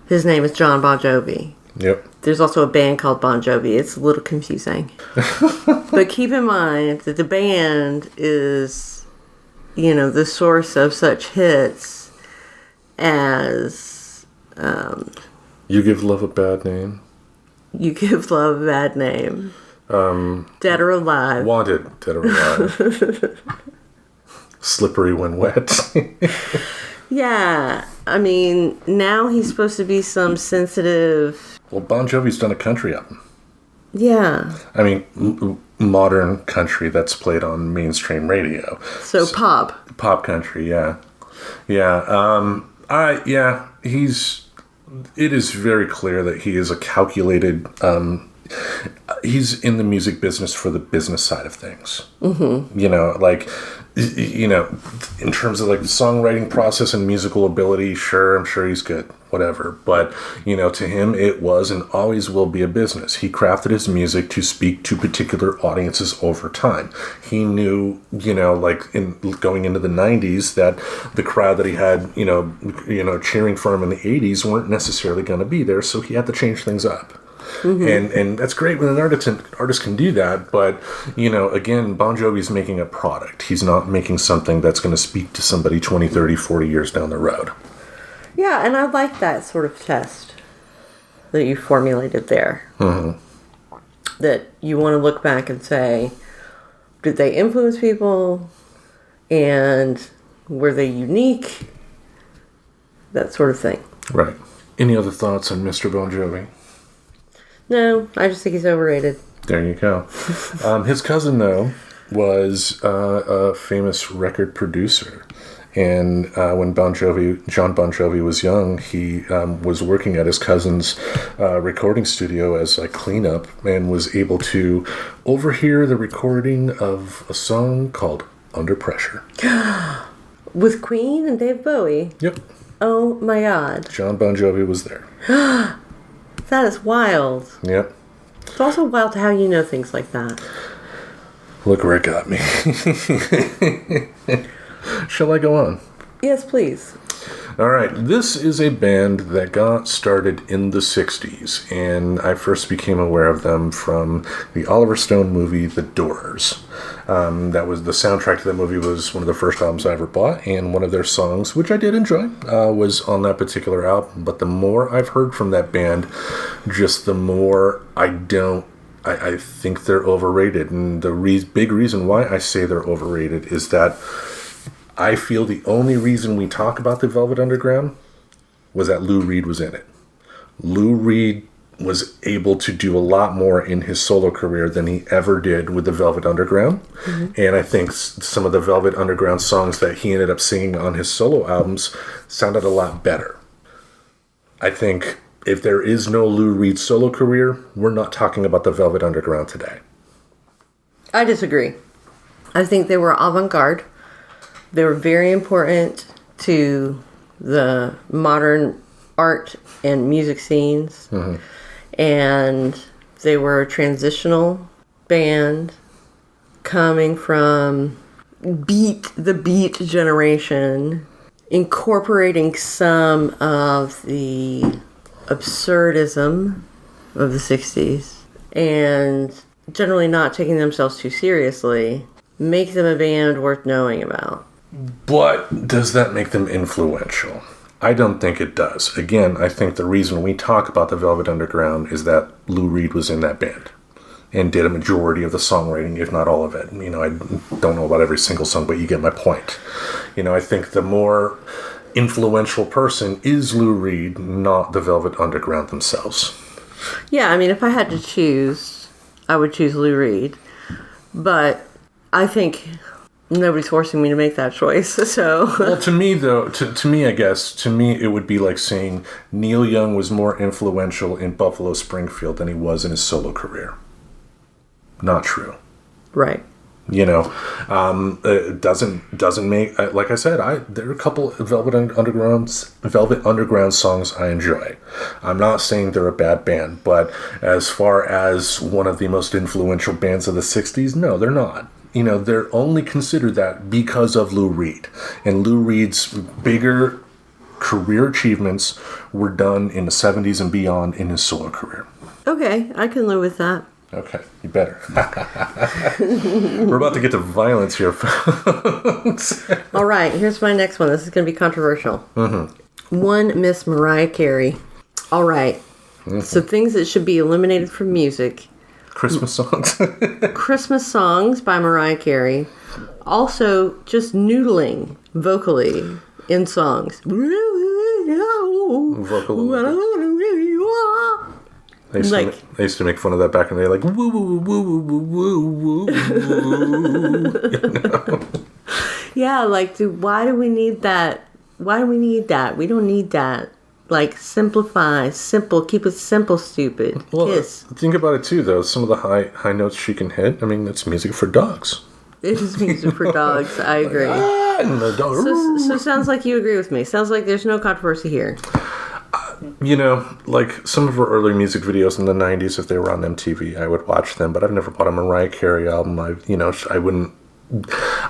His name is John Bon Jovi. Yep. There's also a band called Bon Jovi. It's a little confusing. But keep in mind that the band is, the source of such hits as... You Give Love a Bad Name. You Give Love a Bad Name. Dead or Alive. Wanted, Dead or Alive. Slippery When Wet. Yeah. I mean, now he's supposed to be some sensitive... Well, Bon Jovi's done a country album. Yeah. I mean, modern country that's played on mainstream radio. So pop. Pop country, yeah. Yeah. It is very clear that he is a calculated... he's in the music business for the business side of things. Mm-hmm. In terms of like the songwriting process and musical ability, sure, I'm sure he's good, whatever. But, to him, it was and always will be a business. He crafted his music to speak to particular audiences over time. He knew, in going into the 90s that the crowd that he had, cheering for him in the 80s weren't necessarily going to be there. So he had to change things up. Mm-hmm. And that's great when an artist can do that, but again, Bon Jovi's making a product. He's not making something that's going to speak to somebody 20, 30, 40 years down the road. Yeah, and I like that sort of test that you formulated there. Mm-hmm. That you want to look back and say, did they influence people? And were they unique? That sort of thing. Right. Any other thoughts on Mr. Bon Jovi? No, I just think he's overrated. There you go. His cousin, though, was a famous record producer. And when John Bon Jovi was young, he was working at his cousin's recording studio as a cleanup and was able to overhear the recording of a song called Under Pressure. With Queen and Dave Bowie? Yep. Oh my God. John Bon Jovi was there. That is wild. Yep. It's also wild how you know things like that. Look where it got me. Shall I go on? Yes, please. All right. This is a band that got started in the 60s, and I first became aware of them from the Oliver Stone movie, The Doors. That was the soundtrack to that movie was one of the first albums I ever bought, and one of their songs, which I did enjoy, was on that particular album. But the more I've heard from that band, just the more I think they're overrated. And the big reason why I say they're overrated is that I feel the only reason we talk about the Velvet Underground was that Lou Reed was in it. Lou Reed was able to do a lot more in his solo career than he ever did with the Velvet Underground. Mm-hmm. And I think some of the Velvet Underground songs that he ended up singing on his solo albums sounded a lot better. I think if there is no Lou Reed solo career, we're not talking about the Velvet Underground today. I disagree. I think they were avant-garde. They were very important to the modern art and music scenes. Mm-hmm. And they were a transitional band coming from the beat generation, incorporating some of the absurdism of the 60s, and generally not taking themselves too seriously, make them a band worth knowing about. But does that make them influential? I don't think it does. Again, I think the reason we talk about the Velvet Underground is that Lou Reed was in that band and did a majority of the songwriting, if not all of it. I don't know about every single song, but you get my point. I think the more influential person is Lou Reed, not the Velvet Underground themselves. Yeah, if I had to choose, I would choose Lou Reed. But I think nobody's forcing me to make that choice, so... Well, to me, though, to me, it would be like saying Neil Young was more influential in Buffalo Springfield than he was in his solo career. Not true. Right. It doesn't make, like I said, there are a couple Velvet Underground songs I enjoy. I'm not saying they're a bad band, but as far as one of the most influential bands of the 60s, no, they're not. They're only considered that because of Lou Reed. And Lou Reed's bigger career achievements were done in the 70s and beyond in his solo career. Okay, I can live with that. Okay, you better. We're about to get to violence here, folks. All right, here's my next one. This is going to be controversial. Mm-hmm. One, Miss Mariah Carey. All right. Mm-hmm. So things that should be eliminated from music. Christmas songs. Christmas songs by Mariah Carey. Also, just noodling vocally in songs. They used to make fun of that back in the day, like woo woo woo woo woo woo. Yeah, like why do we need that? Why do we need that? We don't need that. Like simplify, simple, keep it simple, stupid. Well, Kiss. Think about it too, though. Some of the high notes she can hit. I mean, that's music for dogs. It is music for dogs. I agree. So sounds like you agree with me. Sounds like there's no controversy here. Like some of her early music videos in the 90s, if they were on MTV, I would watch them, but I've never bought a Mariah Carey album.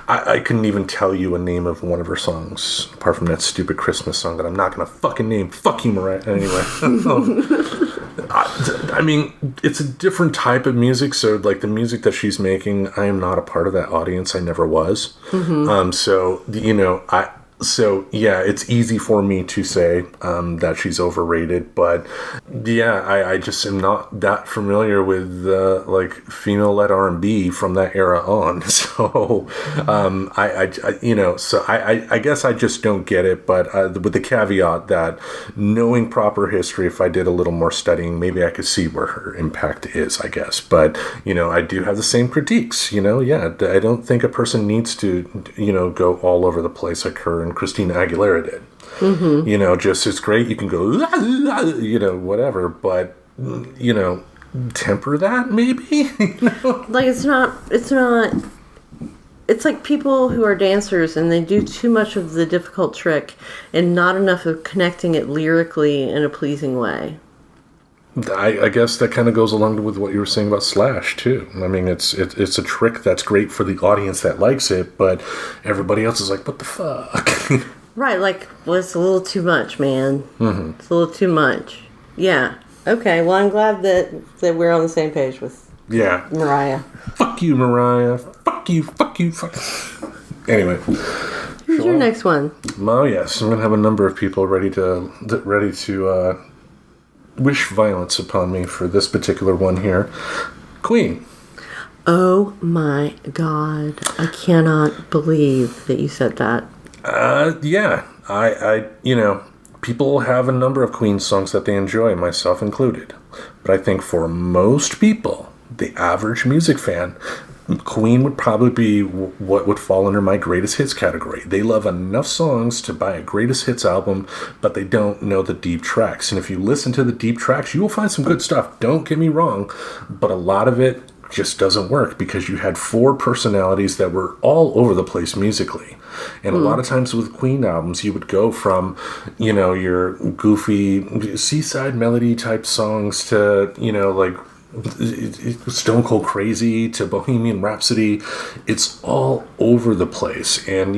I couldn't even tell you a name of one of her songs, apart from that stupid Christmas song that I'm not going to fucking name. Fuck you, Mariah. Anyway. I mean, it's a different type of music, so like the music that she's making, I am not a part of that audience. I never was. Mm-hmm. So yeah, it's easy for me to say that she's overrated, but yeah, I just am not that familiar with like female-led R&B from that era on. So I guess I just don't get it. But with the caveat that knowing proper history, if I did a little more studying, maybe I could see where her impact is, I guess. But I do have the same critiques. Yeah, I don't think a person needs to go all over the place like her and Christina Aguilera did. Mm-hmm. Just it's great. You can go, whatever, but temper that maybe. Like it's like people who are dancers and they do too much of the difficult trick and not enough of connecting it lyrically in a pleasing way. I guess that kind of goes along with what you were saying about Slash too. I mean, it's a trick that's great for the audience that likes it, but everybody else is like, what the fuck? Right, like, well, it's a little too much, man. Mm-hmm. It's a little too much. Yeah. Okay, well, I'm glad that we're on the same page with Mariah. Fuck you, Mariah. Fuck you. Anyway. Who's your next one? Oh, yes. I'm going to have a number of people ready to wish violence upon me for this particular one here. Queen. Oh, my God. I cannot believe that you said that. Yeah, people have a number of Queen songs that they enjoy, myself included. But I think for most people, the average music fan, Queen would probably be what would fall under my greatest hits category. They love enough songs to buy a greatest hits album, but they don't know the deep tracks. And if you listen to the deep tracks, you will find some good stuff. Don't get me wrong, but a lot of it just doesn't work because you had four personalities that were all over the place musically. And a lot of times with Queen albums, you would go from, your goofy seaside melody type songs to, like Stone Cold Crazy to Bohemian Rhapsody. It's all over the place. And,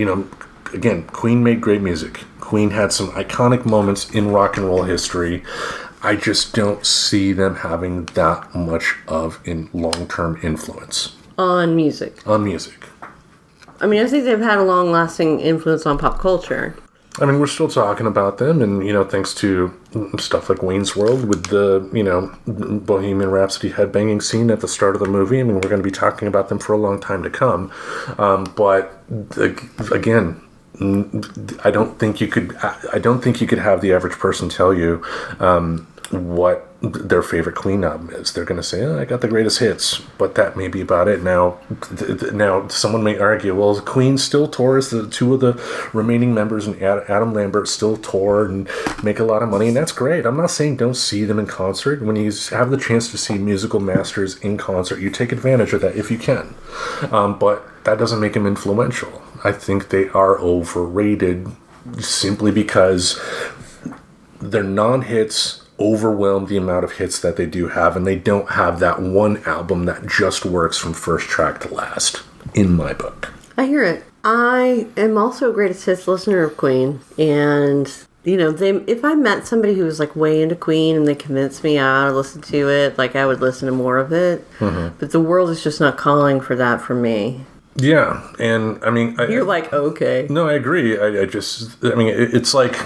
again, Queen made great music. Queen had some iconic moments in rock and roll history. I just don't see them having that much of a long-term influence. On music. On music. I mean, I think they've had a long-lasting influence on pop culture. I mean, we're still talking about them, and, thanks to stuff like Wayne's World with the, Bohemian Rhapsody headbanging scene at the start of the movie. I mean, we're going to be talking about them for a long time to come. But, again, I don't think you could have the average person tell you, what their favorite Queen album is. They're going to say, I got the greatest hits, but that may be about it. Now, someone may argue, well, Queen still tours. The two of the remaining members and Adam Lambert still tour and make a lot of money, and that's great. I'm not saying don't see them in concert. When you have the chance to see musical masters in concert, you take advantage of that if you can. But that doesn't make them influential. I think they are overrated simply because their non-hits overwhelm the amount of hits that they do have, and they don't have that one album that just works from first track to last, in my book. I hear it. I am also a greatest hits listener of Queen, and if I met somebody who was like way into Queen and they convinced me I ought to listen to it, like I would listen to more of it. But the world is just not calling for that for me. Yeah, and I mean, you're like, okay. No, I agree. It's like,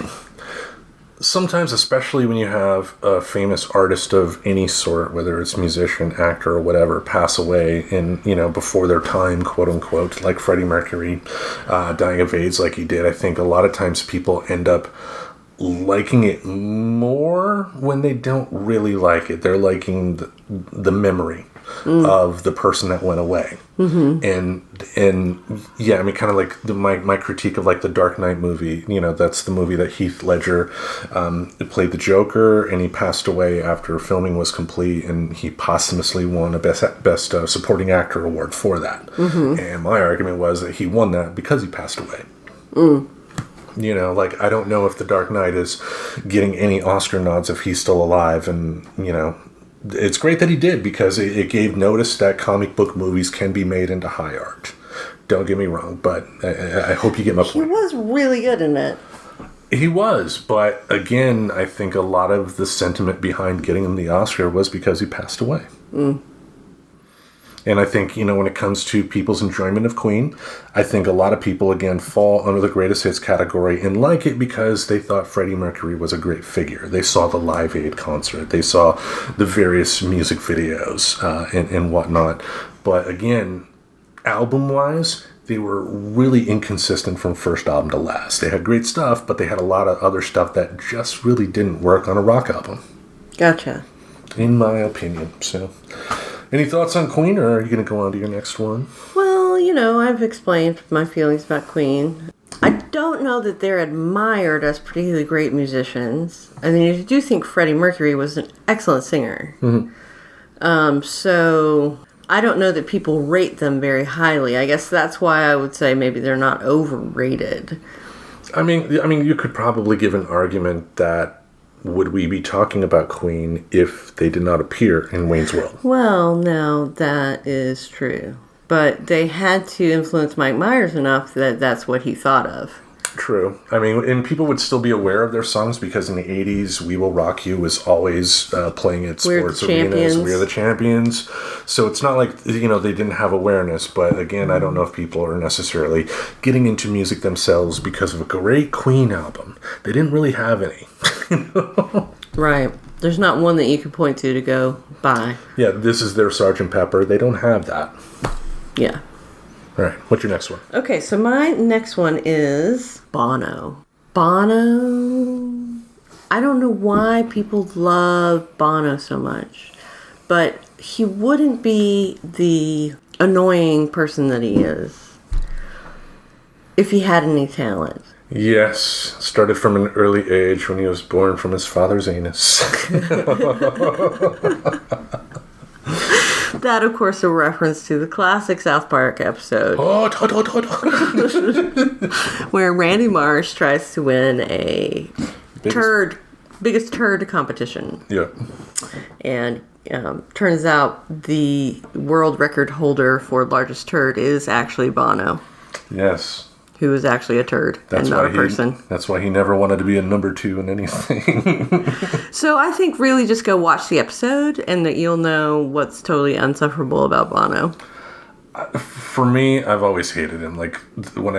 sometimes, especially when you have a famous artist of any sort, whether it's musician, actor, or whatever, pass away before their time, quote unquote, like Freddie Mercury dying of AIDS like he did. I think a lot of times people end up liking it more when they don't really like it. They're liking the memory of the person that went away. And yeah, I mean, kind of like my critique of like the Dark Knight movie, that's the movie that Heath Ledger played the Joker, and he passed away after filming was complete, and he posthumously won a best supporting actor award for that. And my argument was that he won that because he passed away. I don't know if the Dark Knight is getting any Oscar nods if he's still alive, and it's great that he did, because it gave notice that comic book movies can be made into high art. Don't get me wrong, but I hope you get my point. He was really good in it. He was, but again, I think a lot of the sentiment behind getting him the Oscar was because he passed away. And I think, when it comes to people's enjoyment of Queen, I think a lot of people, again, fall under the greatest hits category and like it because they thought Freddie Mercury was a great figure. They saw the Live Aid concert. They saw the various music videos and whatnot. But again, album-wise, they were really inconsistent from first album to last. They had great stuff, but they had a lot of other stuff that just really didn't work on a rock album. Gotcha. In my opinion, so... Any thoughts on Queen, or are you going to go on to your next one? Well, I've explained my feelings about Queen. I don't know that they're admired as particularly great musicians. I mean, I do think Freddie Mercury was an excellent singer. So I don't know that people rate them very highly. I guess that's why I would say maybe they're not overrated. I mean, you could probably give an argument that would we be talking about Queen if they did not appear in Wayne's World? Well, no, that is true. But they had to influence Mike Myers enough that that's what he thought of. True. I mean, and people would still be aware of their songs because in the 80s, We Will Rock You was always playing at sports arenas. We're the Champions. So it's not like, they didn't have awareness. But again, I don't know if people are necessarily getting into music themselves because of a great Queen album. They didn't really have any. Right. There's not one that you can point to go buy. Yeah, this is their Sgt. Pepper. They don't have that. Yeah. All right, what's your next one? Okay, so my next one is Bono. Bono, I don't know why people love Bono so much, but he wouldn't be the annoying person that he is if he had any talent. Yes, started from an early age when he was born from his father's anus. That, of course, a reference to the classic South Park episode where Randy Marsh tries to win a biggest turd competition. Yeah. And turns out the world record holder for largest turd is actually Bono. Yes. Who is actually a turd and not a person. That's why he never wanted to be a number 2 in anything. So I think really just go watch the episode and that you'll know what's totally insufferable about Bono. For me, I've always hated him. Like when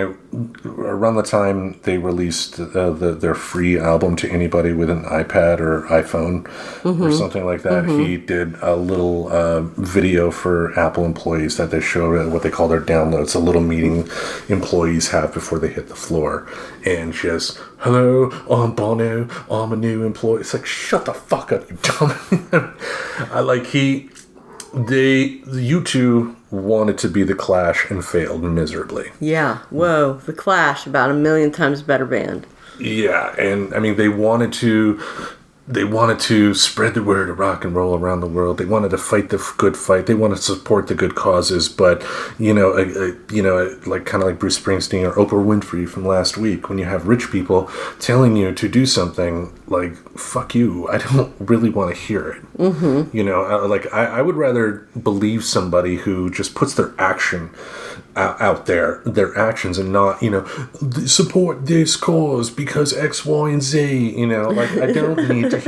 around the time they released their free album to anybody with an iPad or iPhone or something like that, he did a little video for Apple employees that they showed what they call their downloads, a little meeting employees have before they hit the floor. And she has, "Hello, I'm Bono. I'm a new employee." It's like, shut the fuck up, you dumb. The U2 wanted to be the Clash and failed miserably. Yeah. Whoa. The Clash, about 1,000,000 times better band. Yeah, and I mean they wanted to spread the word of rock and roll around the world. They wanted to fight the good fight. They wanted to support the good causes. But like kind of like Bruce Springsteen or Oprah Winfrey from last week, when you have rich people telling you to do something, like fuck you, I don't really want to hear it. Mm-hmm. I would rather believe somebody who just puts their action out there, their actions, and not support this cause because X, Y, and Z. I don't need to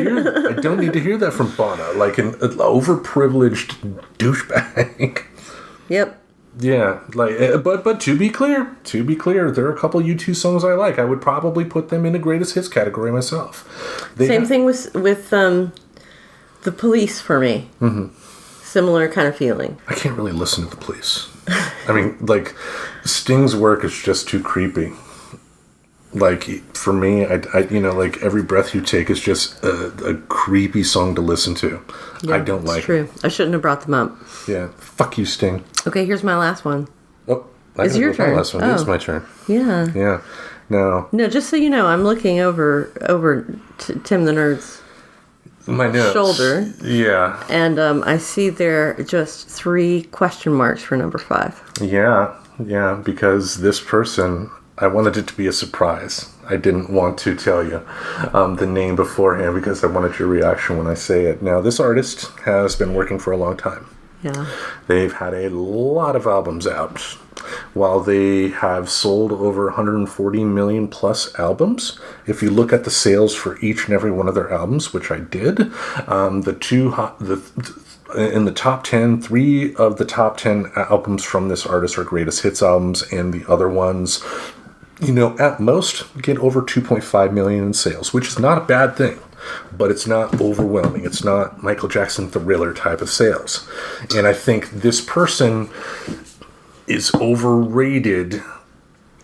hear that from Bono, like an overprivileged douchebag. Yep. Yeah, but to be clear, there are a couple U2 songs I like. I would probably put them in the greatest hits category myself. Same thing with The Police for me. Mm-hmm. Similar kind of feeling. I can't really listen to The Police. I mean, Sting's work is just too creepy. For me, I Every Breath You Take is just a creepy song to listen to. Yeah, I don't like true. it. I shouldn't have brought them up. Yeah. Fuck you, Sting. Okay, here's my last one. Oh, it's your turn. My last one. Oh. It's my turn. Yeah. Yeah. No, just so you know, I'm looking over Tim the Nerd's my notes. Shoulder. Yeah. And I see there just 3 question marks for number 5. Yeah, because this person, I wanted it to be a surprise. I didn't want to tell you the name beforehand because I wanted your reaction when I say it. Now, this artist has been working for a long time. Yeah. They've had a lot of albums out. While they have sold over 140 million plus albums, if you look at the sales for each and every one of their albums, which I did, in the top 10, 3 of the top 10 albums from this artist are greatest hits albums, and the other ones, at most get over 2.5 million in sales, which is not a bad thing. But it's not overwhelming. It's not Michael Jackson Thriller type of sales. And I think this person is overrated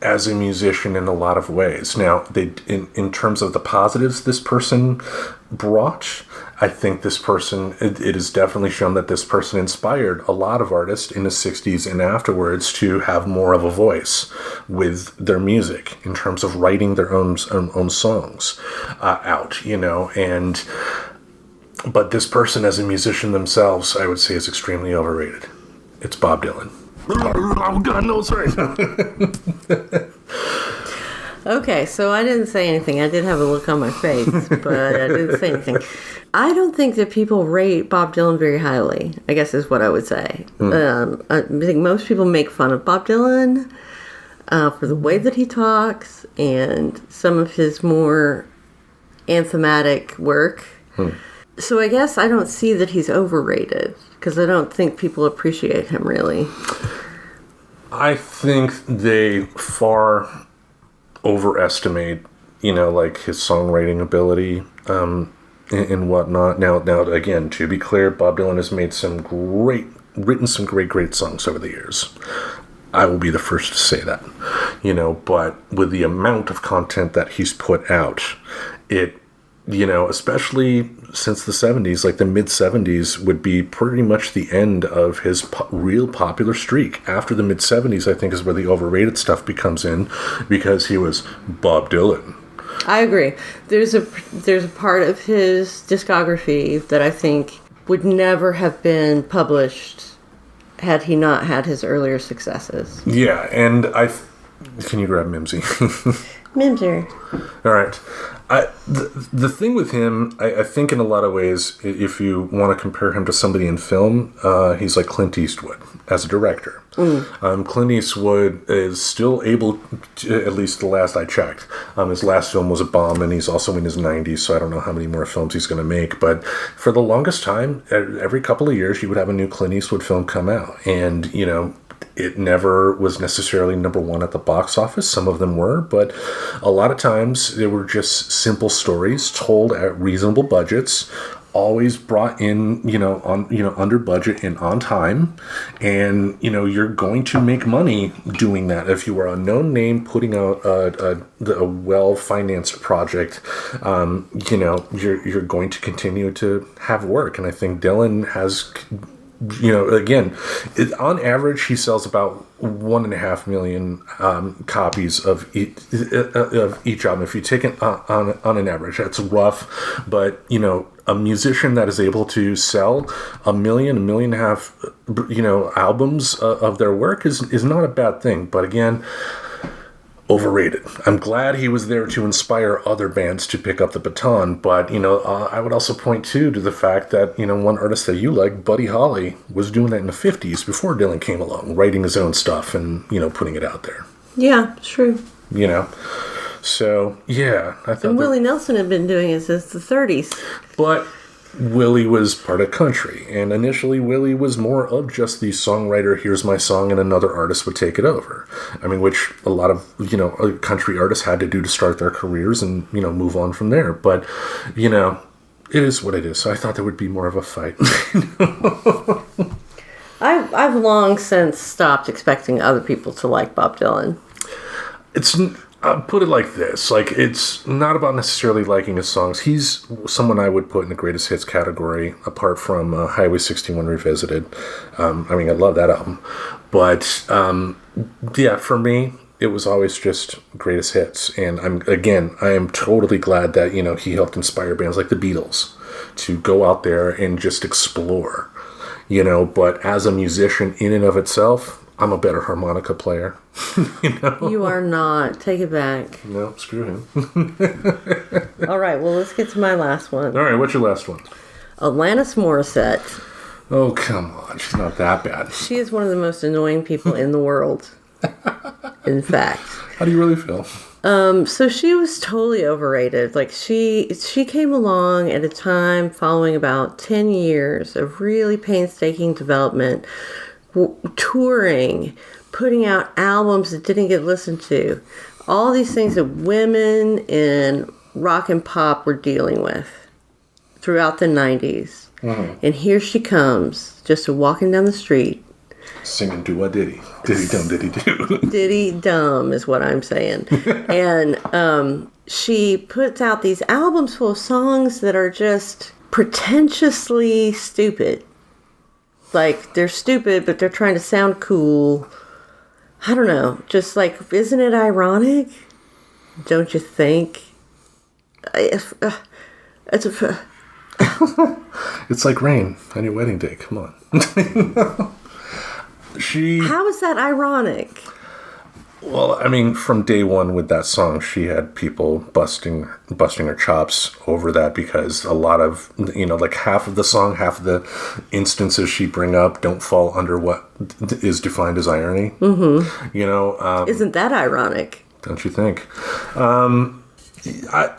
as a musician in a lot of ways. Now, in terms of the positives this person brought, I think this person, it is definitely shown that this person inspired a lot of artists in the 60s and afterwards to have more of a voice with their music in terms of writing their own songs out, but this person as a musician themselves, I would say, is extremely overrated. It's Bob Dylan. Oh, God, no, sorry. Okay, so I didn't say anything. I did have a look on my face, but I didn't say anything. I don't think that people rate Bob Dylan very highly, I guess is what I would say. I think most people make fun of Bob Dylan for the way that he talks and some of his more anthematic work. So I guess I don't see that he's overrated, because I don't think people appreciate him, really. I think they far overestimate, his songwriting ability and whatnot. Now, again, to be clear, Bob Dylan has made written some great songs over the years. I will be the first to say that, but with the amount of content that he's put out, especially since the 70s, like the mid-70s would be pretty much the end of his real popular streak. After the mid-70s, I think, is where the overrated stuff becomes in, because he was Bob Dylan. I agree. There's a part of his discography that I think would never have been published had he not had his earlier successes. Yeah, and can you grab Mimsy? Mimser. All right. The thing with him, I think in a lot of ways, if you want to compare him to somebody in film, he's like Clint Eastwood as a director. Clint Eastwood is still able to, at least the last I checked, his last film was a bomb, and he's also in his 90s, so I don't know how many more films he's going to make. But for the longest time, every couple of years, you would have a new Clint Eastwood film come out. And, It never was necessarily number one at the box office. Some of them were, but a lot of times they were just simple stories told at reasonable budgets, always brought in, under budget and on time. And, you're going to make money doing that. If you are a known name putting out a well-financed project, you're going to continue to have work. And I think Dylan has, again, on average, he sells about 1.5 million copies of each album. If you take it on an average, that's rough, but a musician that is able to sell 1 million, 1.5 million, albums of their work is not a bad thing. But again, overrated. I'm glad he was there to inspire other bands to pick up the baton, but I would also point to the fact that one artist that you like, Buddy Holly, was doing that in the 50s before Dylan came along, writing his own stuff and putting it out there. Yeah, it's true. So yeah, I thought. And Willie Nelson had been doing it since the 30s. But Willie was part of country, and initially Willie was more of just the songwriter, here's my song, and another artist would take it over. I mean, which a lot of, country artists had to do to start their careers and, move on from there. But, it is what it is. So I thought there would be more of a fight. I've long since stopped expecting other people to like Bob Dylan. I'll put it like this. It's not about necessarily liking his songs. He's someone I would put in the greatest hits category, apart from Highway 61 Revisited. I love that album. But, for me, it was always just greatest hits. And I am totally glad that, he helped inspire bands like the Beatles to go out there and just explore. But as a musician in and of itself, I'm a better harmonica player. You are not. Take it back. No, screw him. All right, well, let's get to my last one. All right, what's your last one? Alanis Morissette. Oh, come on. She's not that bad. She is one of the most annoying people in the world. In fact. How do you really feel? So she was totally overrated. She came along at a time following about 10 years of really painstaking development, touring, putting out albums that didn't get listened to, all these things that women in rock and pop were dealing with throughout the 90s. Mm-hmm. And here she comes, just walking down the street. Singing do-a-diddy. Diddy-dum, diddy-do. Diddy-dum is what I'm saying. And she puts out these albums full of songs that are just pretentiously stupid. They're stupid, but they're trying to sound cool. I don't know. Just isn't it ironic? Don't you think? It's like rain on your wedding day. Come on. How is that ironic? Well, from day one with that song, she had people busting her chops over that, because a lot of, half of the song, half of the instances she bring up don't fall under what is defined as irony. Mm-hmm. Isn't that ironic? Don't you think? I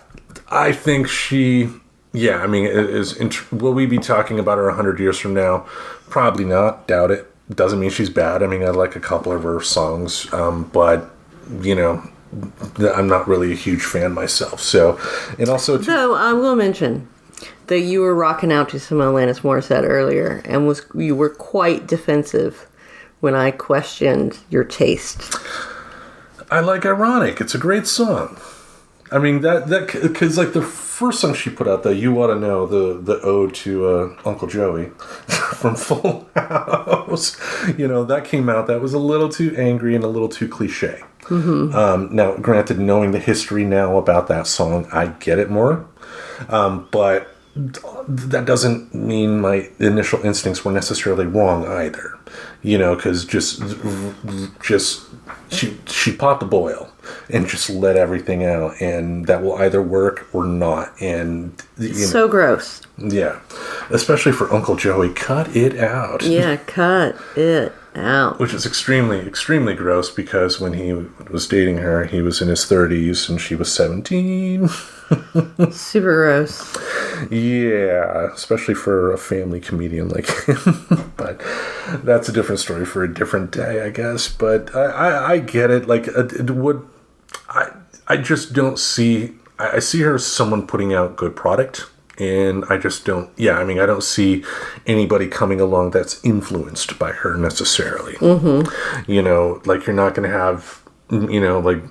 think she, will we be talking about her 100 years from now? Probably not. Doubt it. Doesn't mean she's bad. I like a couple of her songs, but I'm not really a huge fan myself. So, and also, so I will mention that you were rocking out to some Alanis Morissette earlier, and you were quite defensive when I questioned your taste. I like Ironic. It's a great song. That because the first song she put out, You Ought to Know, the ode to Uncle Joey from Full House, that came out. That was a little too angry and a little too cliche. Mm-hmm. Now, granted, knowing the history now about that song, I get it more. But that doesn't mean my initial instincts were necessarily wrong either. Because just she popped the boil and just let everything out, and that will either work or not. And so gross. Yeah, especially for Uncle Joey. Cut it out. Yeah, cut it out. Which is extremely, extremely gross, because when he was dating her, he was in his 30s and she was 17. Super gross. Yeah, especially for a family comedian like him. But that's a different story for a different day, I guess. But I get it. Like, I just don't see... I see her as someone putting out good product. And I just don't... Yeah, I mean, I don't see anybody coming along that's influenced by her necessarily. Mm-hmm. You know, like, you're not going to have... You know, like,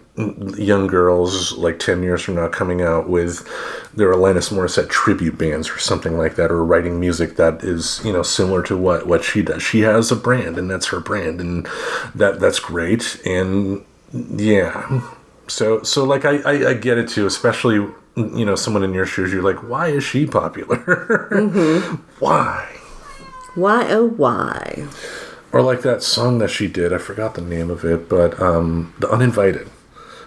young girls, like, 10 years from now coming out with their Alanis Morissette tribute bands or something like that, or writing music that is, you know, similar to what she does. She has a brand, and that's her brand, and that's great. And, yeah. So like, I get it, too, especially, you know, someone in your shoes, you're like, why is she popular? Mm-hmm. Why? Why, oh, why? Or like that song that she did, I forgot the name of it, but The Uninvited,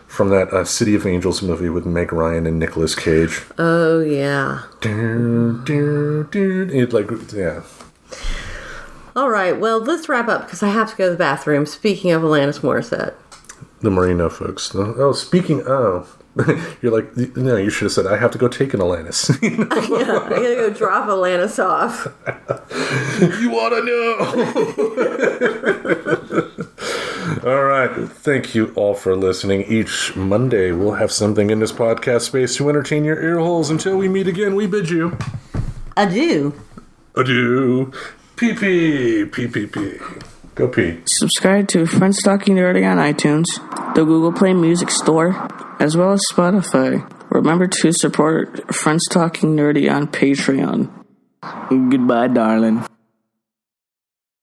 from that City of Angels movie with Meg Ryan and Nicolas Cage. Oh, yeah. It, like, yeah. All right, well, let's wrap up because I have to go to the bathroom. Speaking of Alanis Morissette. The Marino folks. Oh, speaking of... You're like, no, you should have said, I have to go take an Alanis. You know? Yeah, I gotta go drop Alanis off. You want to know? All right. Thank you all for listening. Each Monday, we'll have something in this podcast space to entertain your ear holes. Until we meet again, we bid you adieu. Adieu. Pee-pee. Pee-pee-pee. Go pee. Subscribe to Friends Talking Nerdy on iTunes, the Google Play Music Store, as well as Spotify. Remember to support Friends Talking Nerdy on Patreon. Goodbye, darling.